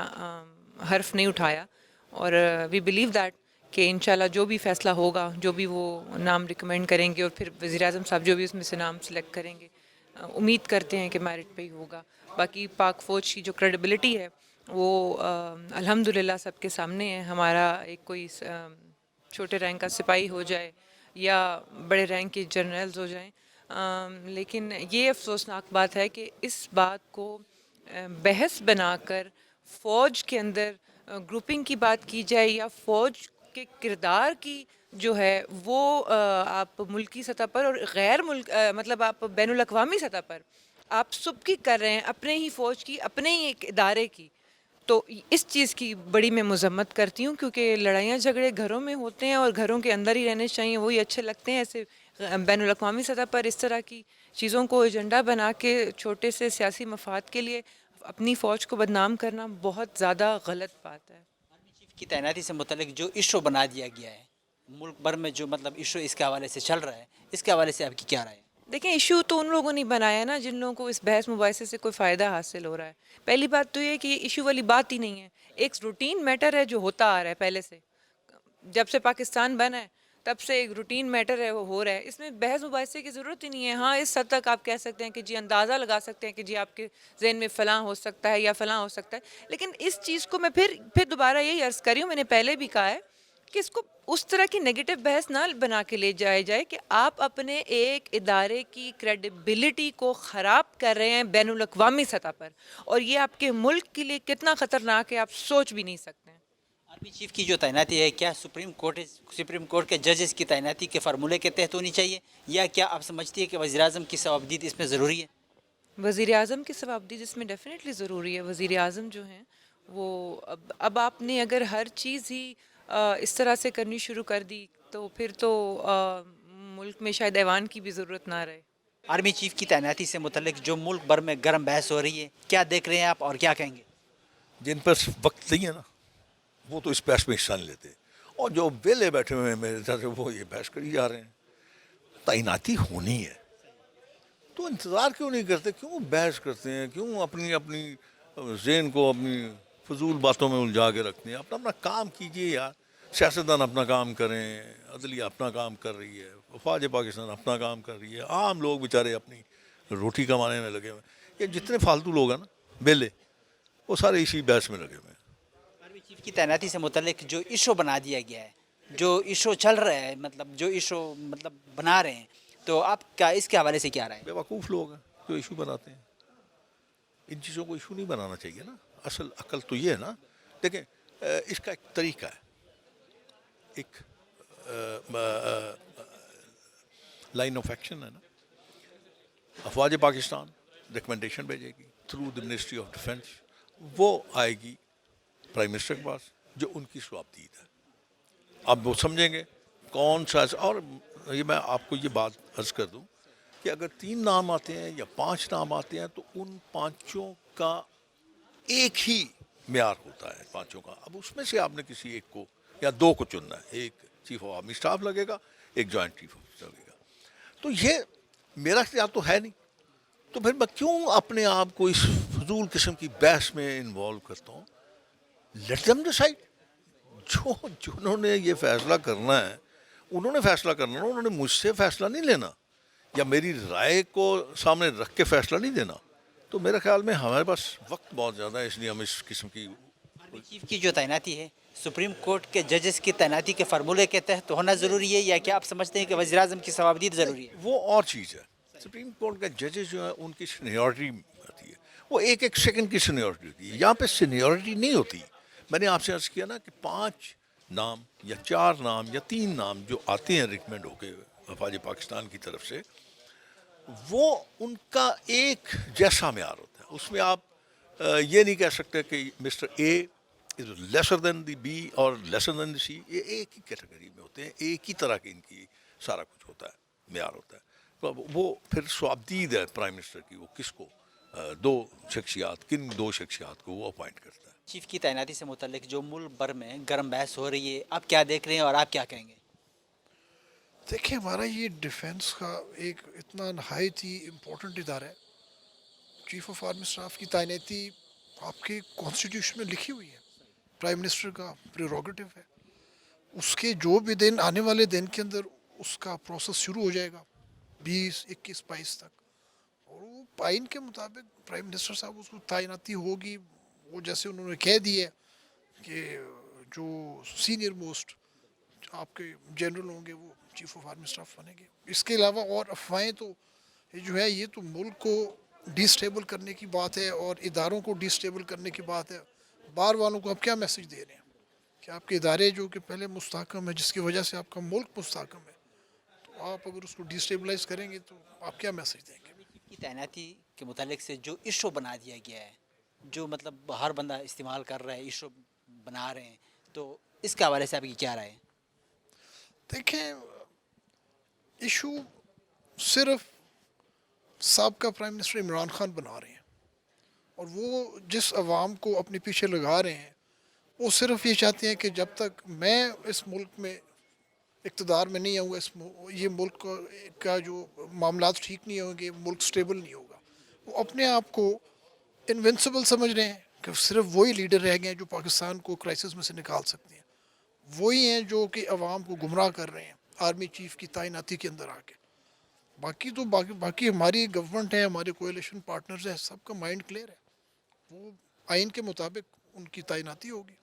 حرف نہیں اٹھایا، اور وی بلیو دیٹ کہ انشاءاللہ جو بھی فیصلہ ہوگا، جو بھی وہ نام ریکمینڈ کریں گے، اور پھر وزیر اعظم صاحب جو بھی اس میں سے نام سلیکٹ کریں گے، امید کرتے ہیں کہ میرٹ پہ ہی ہوگا۔ باقی پاک فوج کی جو کریڈیبلٹی ہے وہ الحمدللہ سب کے سامنے ہے، ہمارا ایک کوئی چھوٹے رینک کا سپاہی ہو جائے یا بڑے رینک کے جنرلز ہو جائیں، لیکن یہ افسوسناک بات ہے کہ اس بات کو بحث بنا کر فوج کے اندر گروپنگ کی بات کی جائے، یا فوج کے کردار کی جو ہے وہ آپ ملکی سطح پر اور غیر ملک مطلب آپ بین الاقوامی سطح پر آپ سب کی کر رہے ہیں، اپنے ہی فوج کی، اپنے ہی ایک ادارے کی، تو اس چیز کی بڑی میں مذمت کرتی ہوں، کیونکہ لڑائیاں جھگڑے گھروں میں ہوتے ہیں اور گھروں کے اندر ہی رہنے چاہیے، وہی اچھے لگتے ہیں۔ ایسے بین الاقوامی سطح پر اس طرح کی چیزوں کو ایجنڈا بنا کے چھوٹے سے سیاسی مفاد کے لیے اپنی فوج کو بدنام کرنا بہت زیادہ غلط بات ہے۔ آرمی چیف کی تعیناتی سے متعلق جو ایشو بنا دیا گیا ہے ملک بھر میں، جو مطلب ایشو اس کے حوالے سے چل رہا ہے، اس کے حوالے سے آپ کی کیا رائے ہے؟ دیکھیں، ایشو تو ان لوگوں نے بنایا نا جن لوگوں کو اس بحث مباحثے سے کوئی فائدہ حاصل ہو رہا ہے۔ پہلی بات تو یہ کہ یہ ایشو والی بات ہی نہیں ہے، ایک روٹین میٹر ہے جو ہوتا آ رہا ہے پہلے سے، جب سے پاکستان بنا ہے تب سے ایک روٹین میٹر ہے وہ ہو رہا ہے. اس میں بحث مباحثے کی ضرورت ہی نہیں ہے. ہاں اس حد تک آپ کہہ سکتے ہیں کہ جی اندازہ لگا سکتے ہیں کہ جی آپ کے ذہن میں فلاں ہو سکتا ہے یا فلاں ہو سکتا ہے, لیکن اس چیز کو میں پھر دوبارہ یہی عرض کر رہی ہوں, میں نے پہلے بھی کہا ہے کہ اس کو اس طرح کی نیگیٹو بحث نہ بنا کے لے جائے کہ آپ اپنے ایک ادارے کی کریڈیبلٹی کو خراب کر رہے ہیں بین الاقوامی سطح پر, اور یہ آپ کے ملک کے لیے کتنا خطرناک ہے آپ سوچ بھی نہیں سکتے ہیں. آرمی چیف کی جو تعیناتی ہے کیا سپریم کورٹ کے ججز کی تعیناتی کے فارمولے کے تحت ہونی چاہیے, یا کیا آپ سمجھتی ہے کہ وزیر اعظم کی صوابدید اس میں ضروری ہے؟ وزیر اعظم کی صوابدید اس میں ڈیفینیٹلی ضروری ہے. وزیر اعظم جو ہیں وہ اب آپ نے اگر ہر چیز ہی اس طرح سے کرنی شروع کر دی تو پھر تو ملک میں شاید ایوان کی بھی ضرورت نہ رہے. آرمی چیف کی تعیناتی سے متعلق جو ملک بھر میں گرم بحث ہو رہی ہے, کیا دیکھ رہے ہیں آپ اور کیا کہیں گے؟ جن پر وقت نہیں ہے نا وہ تو اس بحث میں حصہ نہیں لیتے, اور جو ویلے بیٹھے ہوئے ہیں میرے طرف وہ یہ بحث کری جا رہے ہیں. تعیناتی ہونی ہے تو انتظار کیوں نہیں کرتے, کیوں بحث کرتے ہیں, کیوں اپنی ذہن کو اپنی فضول باتوں میں الجھا کے رکھتے ہیں. اپنا کام کیجئے یار. سیاستدان اپنا کام کریں, عدلیہ اپنا کام کر رہی ہے, افواج پاکستان اپنا کام کر رہی ہے, عام لوگ بیچارے اپنی روٹی کمانے میں لگے ہوئے ہیں. یہ جتنے فالتو لوگ ہیں نا بیلے, وہ سارے اسی بحث میں لگے ہوئے ہیں. آرمی چیف کی تعیناتی سے متعلق جو ایشو بنا دیا گیا ہے, جو ایشو چل رہا ہے, جو ایشو بنا رہے ہیں, تو آپ کا اس کے حوالے سے کیا رائے؟ بے وقوف لوگ ہیں جو ایشو بناتے ہیں. ان چیزوں کو ایشو نہیں بنانا چاہیے نا. اصل عقل تو یہ ہے نا, دیکھیں اس کا ایک طریقہ ہے, ایک لائن آف ایکشن ہے نا. افواج پاکستان ریکمنڈیشن بھیجے گی through the ministry of defence, وہ آئے گی پرائم منسٹر کے پاس جو ان کی صوابدید ہے. اب وہ سمجھیں گے کون سا, اور یہ میں آپ کو یہ بات عرض کر دوں کہ اگر 3 نام آتے ہیں یا 5 نام آتے ہیں تو ان 5 کا ایک ہی معیار ہوتا ہے 5 کا. اب اس میں سے آپ نے کسی ایک کو یا 2 کو چننا ہے, ایک چیف آف آرمی اسٹاف لگے گا, ایک جوائنٹ چیف آف اسٹاف لگے گا. تو یہ میرا اختیار تو ہے نہیں, تو پھر میں کیوں اپنے آپ کو اس فضول قسم کی بحث میں انوالو کرتا ہوں. Let them decide. جنہوں نے یہ فیصلہ کرنا ہے انہوں نے فیصلہ کرنا, انہوں نے مجھ سے فیصلہ نہیں لینا یا میری رائے کو سامنے رکھ کے فیصلہ نہیں دینا. تو میرے خیال میں ہمارے پاس وقت بہت زیادہ ہے, اس لیے ہم اس قسم کی آرمی چیف کی جو تعیناتی ہے سپریم کورٹ کے ججز کی تعیناتی کے فارمولے کے تحت ہونا ضروری ہے, یا کیا آپ سمجھتے ہیں کہ وزیر اعظم کی صوابدید ضروری ہے؟ وہ اور چیز ہے. سپریم کورٹ کے ججز جو ہیں ان کی سینیورٹی ہوتی ہے, وہ ایک سیکنڈ کی سینیورٹی ہوتی ہے. یہاں پہ سینیورٹی نہیں ہوتی. میں نے آپ سے عرض کیا نا کہ 5 نام یا 4 نام یا 3 نام جو آتے ہیں ریکمینڈ ہو کے افواج پاکستان کی طرف سے, وہ ان کا ایک جیسا معیار ہوتا ہے. اس میں آپ یہ نہیں کہہ سکتے کہ mister A is lesser than the B اور لیسر دین دی سی. یہ ایک ہی کیٹیگری میں ہوتے ہیں, ایک ہی طرح کی ان کی سارا کچھ ہوتا ہے, معیار ہوتا ہے. تو وہ پھر صوابدید ہے پرائم منسٹر کی, وہ کس کو 2 شخصیات, کن 2 شخصیات کو وہ اپوائنٹ کرتا ہے. چیف کی تعیناتی سے متعلق جو ملک بھر میں گرم بحث ہو رہی ہے, آپ کیا دیکھ رہے ہیں اور آپ کیا کہیں گے؟ دیکھیں ہمارا یہ ڈیفینس کا ایک اتنا نہایت ہی امپورٹنٹ ادارہ ہے. چیف آف آرمی اسٹاف کی تعیناتی آپ کے کانسٹیٹیوشن میں لکھی ہوئی ہے, پرائم منسٹر کا پریروگیٹو ہے. اس کے جو بھی دن آنے والے دن کے اندر اس کا پروسیس شروع ہو جائے گا 20, 21, 22 تک, اور وہ آئین کے مطابق پرائم منسٹر صاحب اس کو تعیناتی ہوگی. وہ جیسے انہوں نے کہہ دی ہے کہ جو سینئر موسٹ آپ کے جنرل ہوں گے وہ چیف آف آرمی اسٹاف بنیں گے. اس کے علاوہ اور افواہیں تو یہ جو ہے یہ تو ملک کو ڈی اسٹیبل کرنے کی بات ہے اور اداروں کو ڈی اسٹیبل کرنے کی بات ہے. باہر والوں کو آپ کیا میسج دے رہے ہیں کہ آپ کے ادارے جو کہ پہلے مستحکم ہے, جس کی وجہ سے آپ کا ملک مستحکم ہے, تو آپ اگر اس کو ڈی اسٹیبلائز کریں گے تو آپ کیا میسج دیں گے؟ کی تعیناتی کے متعلق سے جو ایشو بنا دیا گیا ہے, جو ہر بندہ استعمال کر رہا ہے, ایشو بنا رہے ہیں, تو اس کے حوالے سے آپ کی کیا رائے ہے؟ دیکھیں ایشو صرف سابقہ پرائم منسٹر عمران خان بنا رہے ہیں, اور وہ جس عوام کو اپنے پیچھے لگا رہے ہیں وہ صرف یہ چاہتے ہیں کہ جب تک میں اس ملک میں اقتدار میں نہیں آؤں گا, یہ ملک کا جو معاملات ٹھیک نہیں ہوں گے, ملک سٹیبل نہیں ہوگا. وہ اپنے آپ کو انوینسیبل سمجھ رہے ہیں کہ صرف وہی لیڈر رہ گئے ہیں جو پاکستان کو کرائسس میں سے نکال سکتے ہیں, وہی ہیں جو کہ عوام کو گمراہ کر رہے ہیں. آرمی چیف کی تعیناتی کے اندر آ کے. باقی تو باقی ہماری گورنمنٹ ہے, ہمارے کولیشن پارٹنرز ہیں, سب کا مائنڈ کلیئر ہے. وہ آئین کے مطابق ان کی تعیناتی ہوگی,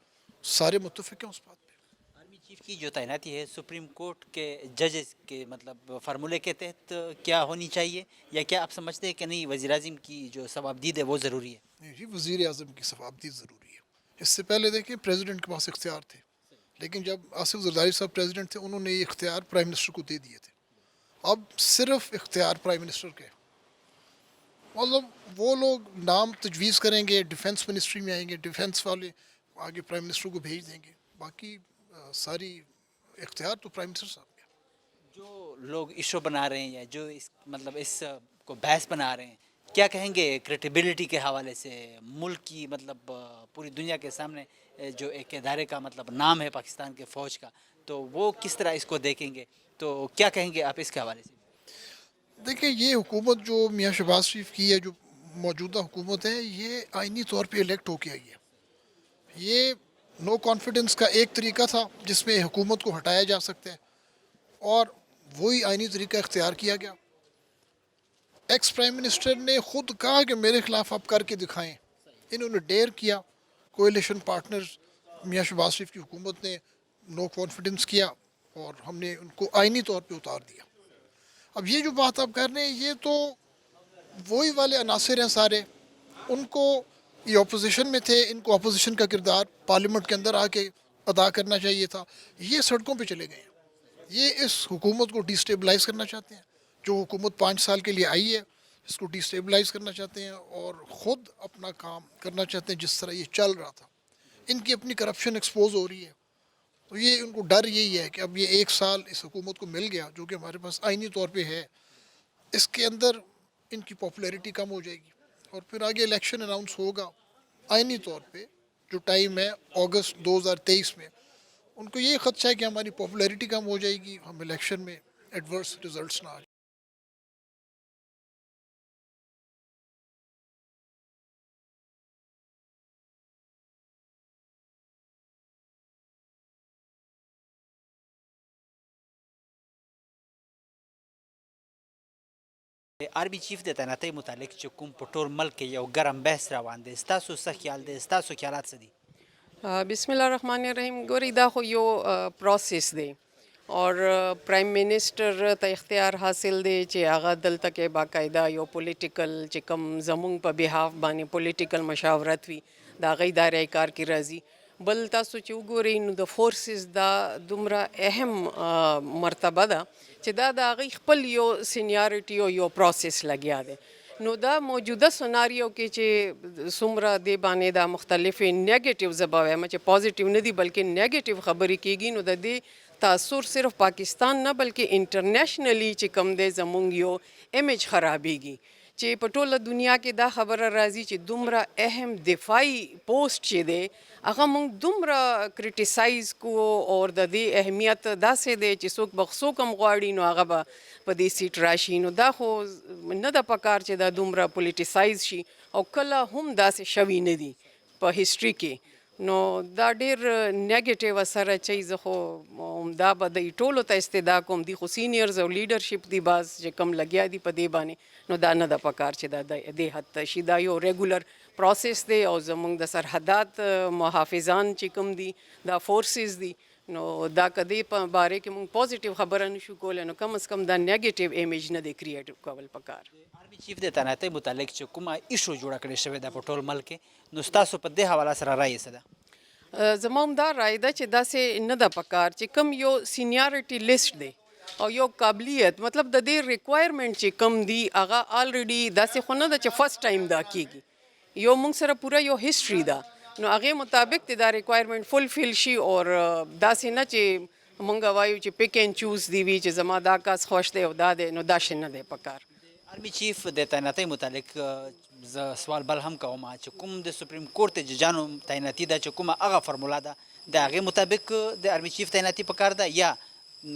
سارے متفق ہیں اس بات پہ. آرمی چیف کی جو تعیناتی ہے سپریم کورٹ کے ججز کے مطلب فارمولے کے تحت کیا ہونی چاہیے, یا کیا آپ سمجھتے ہیں کہ نہیں وزیر اعظم کی جو ثوابدید ہے وہ ضروری ہے؟ نہیں جی, وزیر اعظم کی ثوابدید ضروری ہے. اس سے پہلے دیکھیں پریزیڈنٹ کے پاس اختیار تھے, لیکن جب آصف زرداری صاحب پریزیڈنٹ تھے انہوں نے یہ اختیار پرائم منسٹر کو دے دیے تھے. اب صرف اختیار پرائم منسٹر کے, مطلب وہ لوگ نام تجویز کریں گے, ڈیفنس منسٹری میں آئیں گے, ڈیفنس والے آگے پرائم منسٹر کو بھیج دیں گے, باقی ساری اختیار تو پرائم منسٹر صاحب کے. جو لوگ ایشو بنا رہے ہیں یا جو اس مطلب اس کو بحث بنا رہے ہیں, کیا کہیں گے کریڈیبلٹی کے حوالے سے, ملک کی مطلب پوری دنیا کے سامنے جو ایک ادارے کا مطلب نام ہے پاکستان کے فوج کا, تو وہ کس طرح اس کو دیکھیں گے, تو کیا کہیں گے آپ اس کے حوالے سے؟ دیکھیں یہ حکومت جو میاں شہباز شریف کی ہے, جو موجودہ حکومت ہے, یہ آئینی طور پہ الیکٹ ہو کے آئی ہے. یہ نو کانفیڈنس کا ایک طریقہ تھا جس میں حکومت کو ہٹایا جا سکتا ہے, اور وہی آئینی طریقہ اختیار کیا گیا. ایکس پرائم منسٹر نے خود کہا کہ میرے خلاف آپ کر کے دکھائیں. انہوں نے ڈیئر کیا, کولیشن پارٹنرز میاں شہباز شریف کی حکومت نے نو کانفیڈنس کیا, اور ہم نے ان کو آئینی طور پہ اتار دیا. اب یہ جو بات آپ کر رہے ہیں یہ تو وہی والے عناصر ہیں سارے, ان کو یہ اپوزیشن میں تھے, ان کو اپوزیشن کا کردار پارلیمنٹ کے اندر آ کے ادا کرنا چاہیے تھا. یہ سڑکوں پہ چلے گئے ہیں, یہ اس حکومت کو ڈی سٹیبلائز کرنا چاہتے ہیں. جو حکومت 5 سال کے لیے آئی ہے اس کو ڈی سٹیبلائز کرنا چاہتے ہیں, اور خود اپنا کام کرنا چاہتے ہیں جس طرح یہ چل رہا تھا. ان کی اپنی کرپشن ایکسپوز ہو رہی ہے, تو یہ ان کو ڈر یہی ہے کہ اب یہ 1 سال اس حکومت کو مل گیا جو کہ ہمارے پاس آئینی طور پہ ہے, اس کے اندر ان کی پاپولیرٹی کم ہو جائے گی, اور پھر آگے الیکشن اناؤنس ہوگا آئینی طور پہ جو ٹائم ہے اگست 2023 میں. ان کو یہ خدشہ ہے کہ ہماری پاپولیرٹی کم ہو جائے گی, ہم الیکشن میں ایڈورس ریزلٹس نہ آ جائیں. آرمی چیف د تعیناتۍ متعلق چې کوم په ټول ملک کې یو ګرم بحث روان دی, ستاسو څه خیال دی, ستاسو خیالات څه دي؟ بسم الله الرحمن الرحیم. ګورئ دا خو یو پروسیس دی, اور پرائم منسٹر ته اختیار حاصل دی چې هغه دلته کې باقاعده یو پولیټیکل چې کوم زمونږ په بهاف باندې پولیټیکل مشاورت وي د هغه ادارې کار کې راځي. بل تاسو چې وګورئ نو د فورسز دا دومره اهم مرتبه ده چې دا د هغې خپل یو سینیارټي او یو پروسیس لګیا دی. نو دا موجوده سناریو کې چې څومره دې باندې دا مختلفې نیګیټیو زه به وایم چې پازیټیو نه دي بلکې نیګیټیو خبرې کېږي, نو د دې تاثر صرف پاکستان نه بلکې انټرنیشنلی چې کوم دی زمونږ یو امیج خرابېږي, چې په ټوله دنیا کې دا خبره راځي چې دومره اهم دفاعي پوسټ چې دی هغه موږ دومره کرټیسایز کو, اور د دې اهمیت داسې دی چې څوک به څوک هم غواړي نو هغه به په دې سیټ راشي. نو دا خو نه ده پکار چې دا دومره پولیټیسایز شي, او کله هم داسې شوي نه دي په هسټري کې. نو دا ډېر نیګیټیو اثر اچوي. زه خو دا به د ټولو ته استدعا کوم, دي خو سینیئرز او لیډرشپ دي بعض چې کم لګیا دي په دې باندې, نو دا نه ده پکار چې دا دې حد ته شي. دا یو ریګولر پروسیس دی, او زمونږ د سرحدات محافظان چې کوم دي دا فورسز دي, نو دا کدی په باره کې موږ پازیټیو خبره نشو کولی, نو کم از کم دا نیګیټیو ایمیج نه دی کریټ کول پکار. آرمی چیف د تعیناتۍ متعلق چې کومه ایشو جوړه کړې شوې ده په ټول ملک کې, نو ستاسو په دې حواله سره رایې څه ده؟ زما هم دا رایه ده چې داسې نه ده پکار چې کوم یو سینیارټي لیسټ دی او یو قابلیت, مطلب د دې ریکوایرمنټ چې کوم دی هغه آلریډي داسې خو نه ده چې فرسټ ټایم دا کیږي, یو موږ سره پوره یو هسټري ده, نو هغې مطابق د دا ریکوایرمنټ فلفل شي, اور داسې نه چې موږ وایو چې پک اینڈ چوز دی وي چې زما دا کس خوښ دی او دا دی, نو دا شی نه دی پکار. آرمی چیف د تعیناتۍ متعلق زه سوال بل هم کوم چې کوم د سپریم کورټ د ججانو تعیناتي ده چې کومه هغه فرموله ده د هغې مطابق د آرمی چیف تعیناتي پکار ده, یا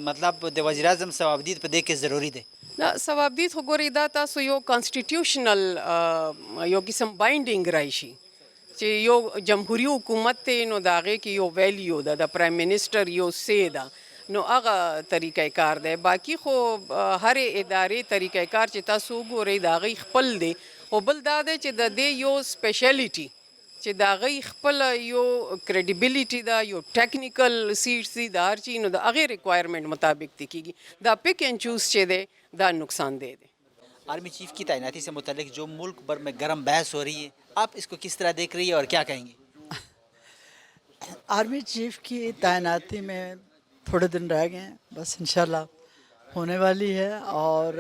مطلب د وزیر اعظم ثوابدید په دې کې ضروری دی؟ نه, ثوابدید خو ګورئ دا تاسو یو کانسټیټیوشنل یو قسم بایندینګ راشي چې یو جمهوری حکومت دی, نو د هغې کې یو ویلیو ده, د پرایم منسټر یو سی ده, نو هغه طریقې کار دی. باقي خو هر ادارې طریقې کار چې تاسو وګورئ د هغې خپل دی، خو بل دا دی چې د دې یو سپیشلیټي چې د هغې خپل یو کریډیبلیټي ده، یو ټیکنیکل سیټس دي، د هر چی نو د هغې ریکوائرمنٹ مطابق دی کیږي. دا پک اینڈ چوز چې دی دا نقصان دہ دی. آرمی چیف کی تعیناتی سے متعلق جو ملک بھر میں گرم بحث ہو رہی ہے، آپ اس کو کس طرح دیکھ رہی ہے اور کیا کہیں گے؟ آرمی چیف کی تعیناتی میں تھوڑے دن رہ گئے ہیں، بس انشاءاللہ ہونے والی ہے، اور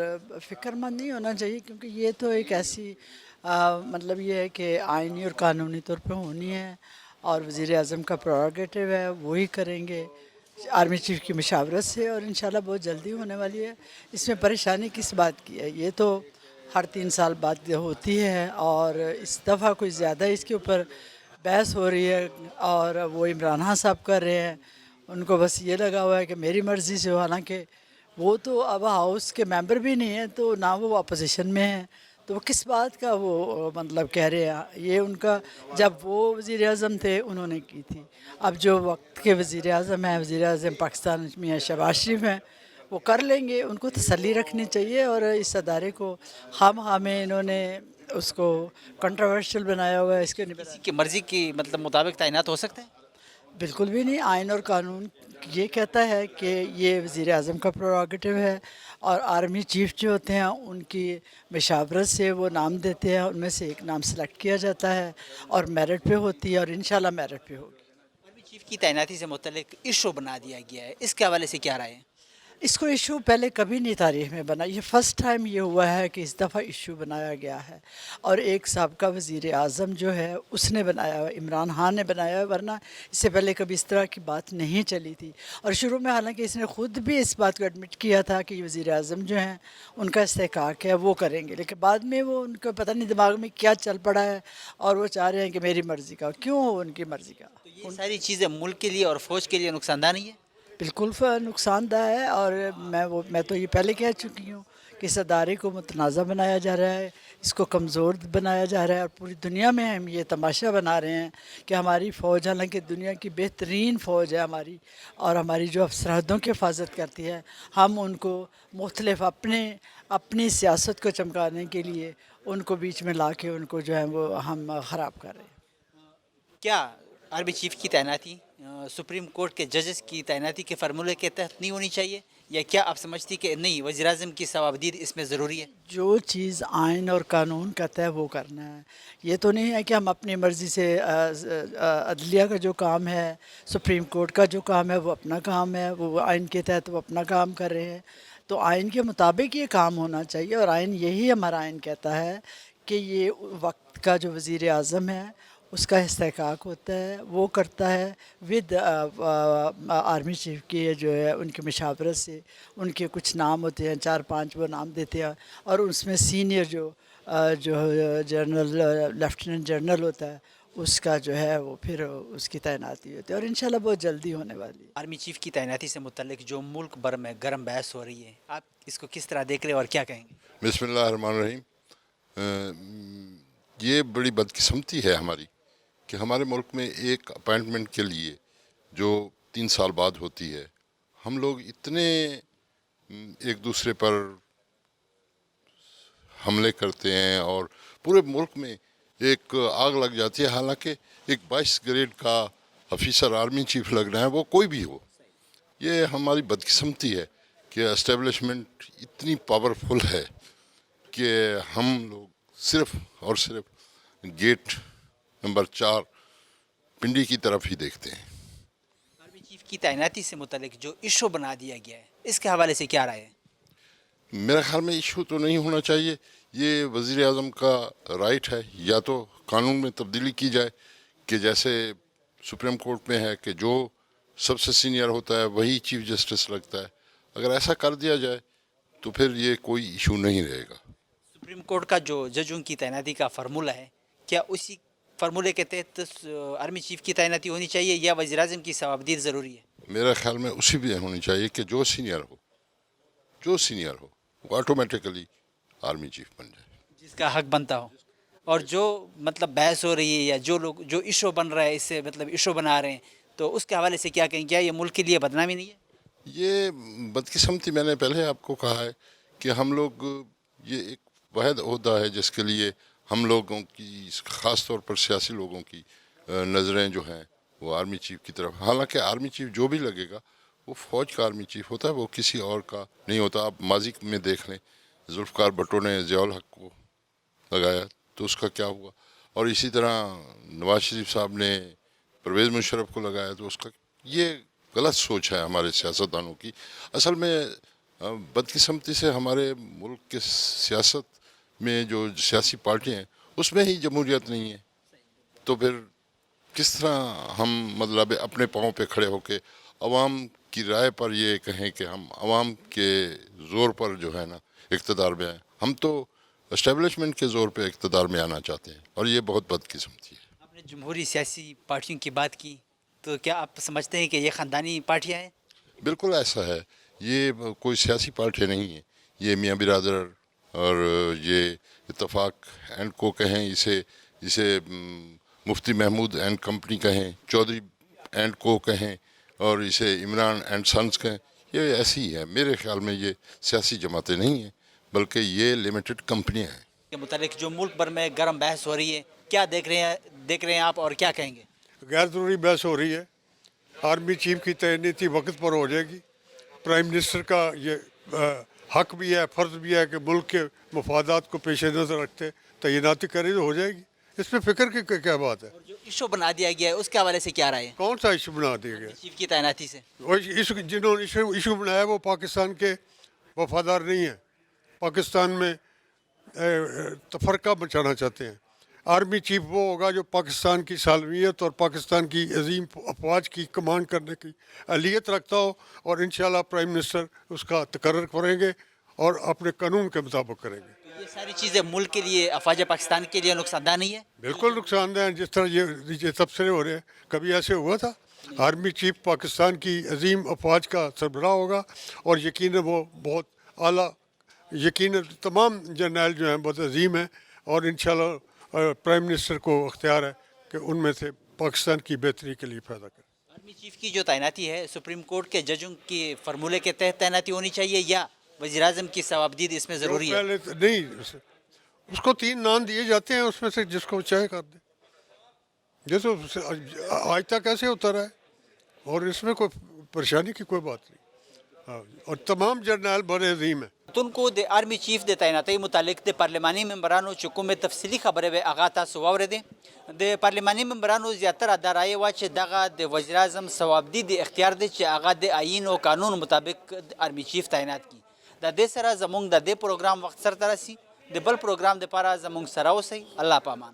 فکر مند نہیں ہونا چاہیے، کیونکہ یہ تو ایک ایسی مطلب یہ ہے کہ آئینی اور قانونی طور پہ ہونی ہے، اور وزیر اعظم کا پروگیٹو ہے، وہی کریں گے آرمی چیف کی مشاورت سے، اور انشاءاللہ بہت جلدی ہونے والی ہے. اس میں پریشانی کس بات کی ہے؟ یہ تو ہر 3 سال بعد ہوتی ہے، اور اس دفعہ کوئی زیادہ اس کے اوپر بحث ہو رہی ہے، اور وہ عمران خان صاحب کر رہے ہیں. ان کو بس یہ لگا ہوا ہے کہ میری مرضی سے ہو، حالانکہ وہ تو اب ہاؤس کے ممبر بھی نہیں ہیں، تو نہ وہ اپوزیشن میں ہیں، تو وہ کس بات کا وہ مطلب کہہ رہے ہیں؟ یہ ان کا جب وہ وزیر اعظم تھے انہوں نے کی تھی. اب جو وقت کے وزیر اعظم ہیں، وزیر اعظم پاکستان میں شہباز شریف ہیں، وہ کر لیں گے. ان کو تسلی رکھنی چاہیے، اور اس ادارے کو خام میں انہوں نے اس کو کنٹروورشل بنایا ہوا ہے. اس کے کسی کی مرضی کی مطلب مطابق تعینات ہو سکتے ہیں؟ بالکل بھی نہیں. آئین اور قانون یہ کہتا ہے کہ یہ وزیر اعظم کا پروگیٹو ہے، اور آرمی چیف جو ہوتے ہیں ان کی مشاورت سے وہ نام دیتے ہیں، ان میں سے ایک نام سلیکٹ کیا جاتا ہے، اور میرٹ پہ ہوتی ہے، اور انشاءاللہ میرٹ پہ ہوگی. آرمی چیف کی تعیناتی سے متعلق ایشو بنا دیا گیا ہے، اس کے حوالے سے کیا رائے ہے؟ اس کو ایشو پہلے کبھی نہیں تاریخ میں بنا، یہ فرسٹ ٹائم یہ ہوا ہے کہ اس دفعہ ایشو بنایا گیا ہے، اور ایک سابقہ وزیر اعظم جو ہے اس نے بنایا ہے، عمران خان نے بنایا ہے، ورنہ اس سے پہلے کبھی اس طرح کی بات نہیں چلی تھی. اور شروع میں حالانکہ اس نے خود بھی اس بات کو ایڈمٹ کیا تھا کہ یہ وزیر اعظم جو ہیں ان کا استحقاق ہے، وہ کریں گے، لیکن بعد میں وہ ان کو پتہ نہیں دماغ میں کیا چل پڑا ہے، اور وہ چاہ رہے ہیں کہ میری مرضی کا. کیوں ہو ان کی مرضی کا؟ تو یہ ساری چیزیں ملک کے لیے اور فوج کے لیے نقصان دہ نہیں ہے؟ بالکل نقصان دہ ہے، اور میں تو یہ پہلے کہہ چکی ہوں کہ اس ادارے کو متنازع بنایا جا رہا ہے، اس کو کمزور بنایا جا رہا ہے، اور پوری دنیا میں ہم یہ تماشا بنا رہے ہیں کہ ہماری فوج، حالانکہ دنیا کی بہترین فوج ہے ہماری، اور ہماری جو سرحدوں کی حفاظت کرتی ہے، ہم ان کو مختلف اپنی سیاست کو چمکانے کے لیے ان کو بیچ میں لا کے ان کو جو ہے وہ ہم خراب کر رہے ہیں. کیا آرمی چیف کی تعیناتی سپریم کورٹ کے ججز کی تعیناتی کے فارمولے کے تحت نہیں ہونی چاہیے، یا کیا آپ سمجھتی کہ نہیں وزیر اعظم کی صوابدید اس میں ضروری ہے؟ جو چیز آئین اور قانون کہتا ہے وہ کرنا ہے. یہ تو نہیں ہے کہ ہم اپنی مرضی سے عدلیہ کا جو کام ہے، سپریم کورٹ کا جو کام ہے وہ اپنا کام ہے، وہ آئین کے تحت وہ اپنا کام کر رہے ہیں. تو آئین کے مطابق یہ کام ہونا چاہیے، اور آئین یہی ہمارا آئین کہتا ہے کہ یہ وقت کا جو وزیر اعظم ہے اس کا استحقاق ہوتا ہے، وہ کرتا ہے ود آرمی چیف کی جو ہے ان کی مشاورت سے. ان کے کچھ نام ہوتے ہیں، 4-5 وہ نام دیتے ہیں، اور اس میں سینئر جو جنرل لیفٹیننٹ جنرل ہوتا ہے اس کا جو ہے وہ پھر اس کی تعیناتی ہوتی ہے، اور انشاءاللہ بہت جلدی ہونے والی ہے. آرمی چیف کی تعیناتی سے متعلق جو ملک بھر میں گرم بحث ہو رہی ہے، آپ اس کو کس طرح دیکھ رہے ہیں اور کیا کہیں گے؟ بسم اللہ الرحمن الرحیم. یہ بڑی بدقسمتی ہے ہماری کہ ہمارے ملک میں ایک اپائنٹمنٹ کے لیے جو 3 سال بعد ہوتی ہے، ہم لوگ اتنے ایک دوسرے پر حملے کرتے ہیں، اور پورے ملک میں ایک آگ لگ جاتی ہے. حالانکہ ایک 22 گریڈ کا آفیسر آرمی چیف لگ رہا ہے، وہ کوئی بھی ہو. یہ ہماری بدقسمتی ہے کہ اسٹیبلشمنٹ اتنی پاورفل ہے کہ ہم لوگ صرف اور صرف گیٹ نمبر 4 پنڈی کی طرف ہی دیکھتے ہیں. آرمی چیف کی تعیناتی سے متعلق جو ایشو بنا دیا گیا ہے، اس کے حوالے سے کیا رائے ہے؟ میرے خیال میں ایشو تو نہیں ہونا چاہیے. یہ وزیر اعظم کا رائٹ ہے، یا تو قانون میں تبدیلی کی جائے کہ جیسے سپریم کورٹ میں ہے کہ جو سب سے سینئر ہوتا ہے وہی چیف جسٹس لگتا ہے. اگر ایسا کر دیا جائے تو پھر یہ کوئی ایشو نہیں رہے گا. سپریم کورٹ کا جو ججوں کی تعیناتی کا فارمولہ ہے، کیا اسی فارمولے کے تحت آرمی چیف کی تعیناتی ہونی چاہیے، یا وزیر اعظم کی صوابدید ضروری ہے؟ میرے خیال میں اسی بھی ہونی چاہیے کہ جو سینئر ہو وہ آٹومیٹیکلی آرمی چیف بن جائے، جس کا حق بنتا ہو. اور جو مطلب بحث ہو رہی ہے یا جو لوگ جو ایشو بن رہا ہے، اس سے مطلب ایشو بنا رہے ہیں، تو اس کے حوالے سے کیا کہیں؟ کیا یہ ملک کے لیے بدنامی نہیں ہے؟ یہ بدقسمتی میں نے پہلے آپ کو کہا ہے کہ ہم لوگ یہ ایک واحد عہدہ ہے جس کے لیے ہم لوگوں کی خاص طور پر سیاسی لوگوں کی نظریں جو ہیں وہ آرمی چیف کی طرف. حالانکہ آرمی چیف جو بھی لگے گا وہ فوج کا آرمی چیف ہوتا ہے, وہ کسی اور کا نہیں ہوتا. آپ ماضی میں دیکھ لیں, ذوالفقار بھٹو نے ضیاء الحق کو لگایا تو اس کا کیا ہوا, اور اسی طرح نواز شریف صاحب نے پرویز مشرف کو لگایا تو اس کا. یہ غلط سوچ ہے ہمارے سیاستدانوں کی. اصل میں بدقسمتی سے ہمارے ملک کے سیاست میں جو سیاسی پارٹیاں ہیں اس میں ہی جمہوریت نہیں ہے, تو پھر کس طرح ہم مطلب اپنے پاؤں پہ کھڑے ہو کے عوام کی رائے پر یہ کہیں کہ ہم عوام کے زور پر جو ہے نا اقتدار میں آئیں. ہم تو اسٹیبلشمنٹ کے زور پہ اقتدار میں آنا چاہتے ہیں, اور یہ بہت بدقسمتی ہے. آپ نے جمہوری سیاسی پارٹیوں کی بات کی, تو کیا آپ سمجھتے ہیں کہ یہ خاندانی پارٹیاں ہیں؟ بالکل ایسا ہے, یہ کوئی سیاسی پارٹی نہیں ہے. یہ میاں برادر اور یہ اتفاق اینڈ کو کہیں, اسے مفتی محمود اینڈ کمپنی کہیں, چودھری اینڈ کو کہیں, اور اسے عمران اینڈ سنس کہیں, یہ ایسی ہی ہے. میرے خیال میں یہ سیاسی جماعتیں نہیں ہیں بلکہ یہ لمیٹڈ کمپنیاں ہیں. کے متعلق جو ملک بھر میں گرم بحث ہو رہی ہے, کیا دیکھ رہے ہیں آپ اور کیا کہیں گے؟ غیر ضروری بحث ہو رہی ہے. آرمی چیف کی تعیناتی وقت پر ہو جائے گی. پرائم منسٹر کا یہ حق بھی ہے, فرض بھی ہے کہ ملک کے مفادات کو پیش نظر رکھتے تعیناتی کرے تو ہو جائے گی. اس میں فکر کی کیا بات ہے؟ جو ایشو بنا دیا گیا ہے اس کے حوالے سے کیا رائے ہے؟ کون سا ایشو بنا دیا گیا؟ چیف کی تعیناتی سے. جنہوں نے ایشو بنایا وہ پاکستان کے وفادار نہیں ہیں, پاکستان میں تفرقہ مچانا چاہتے ہیں. آرمی چیف وہ ہوگا جو پاکستان کی سالمیت اور پاکستان کی عظیم افواج کی کمانڈ کرنے کی اہلیت رکھتا ہو, اور انشاءاللہ پرائم منسٹر اس کا تقرر کریں گے اور اپنے قانون کے مطابق کریں گے. یہ ساری چیزیں ملک کے لیے, افواج پاکستان کے لیے نقصان دہ نہیں ہے؟ بالکل نقصان دہ ہیں. جس طرح یہ تبصرے ہو رہے ہیں, کبھی ایسے ہوا تھا؟ آرمی چیف پاکستان کی عظیم افواج کا سربراہ ہوگا, اور یقیناً وہ بہت اعلیٰ, یقیناً تمام جرنیل جو ہیں بہت عظیم ہیں, اور انشاءاللہ پرائم منسٹر کو اختیار ہے کہ ان میں سے پاکستان کی بہتری کے لیے فائدہ کریں. آرمی چیف کی جو تعیناتی ہے سپریم کورٹ کے ججوں کی فارمولے کے تحت تعیناتی ہونی چاہیے, یا وزیر اعظم کی ثوابدید اس میں ضروری ہے؟ نہیں, اس کو 3 نام دیے جاتے ہیں, اس میں سے جس کو چاہے کر دے, جیسے آج تک ایسے ہوتا رہا ہے, اور اس میں کوئی پریشانی کی کوئی بات نہیں. اور تمام جرنیل بڑے عظیم ہیں. تن کو دے آرمی چیف دے تعیناتی متعلق دے پارلیمانی ممبرانو چکو میں تفصیلی خبریں بے آغاتا سواورے دے. دے پارلیمانی ممبرانو زیادتر ادارائے واچ داغا دے وزیر اعظم ثوابدید دے اختیار دے چے آغا دے آئین و قانون مطابق آرمی چیف تعینات کی. دا دے سرا زمونگ دا دے پروگرام وقت سر ترسی, دے بل پروگرام دے پارا زمونگ سراو سی. اللہ پامان.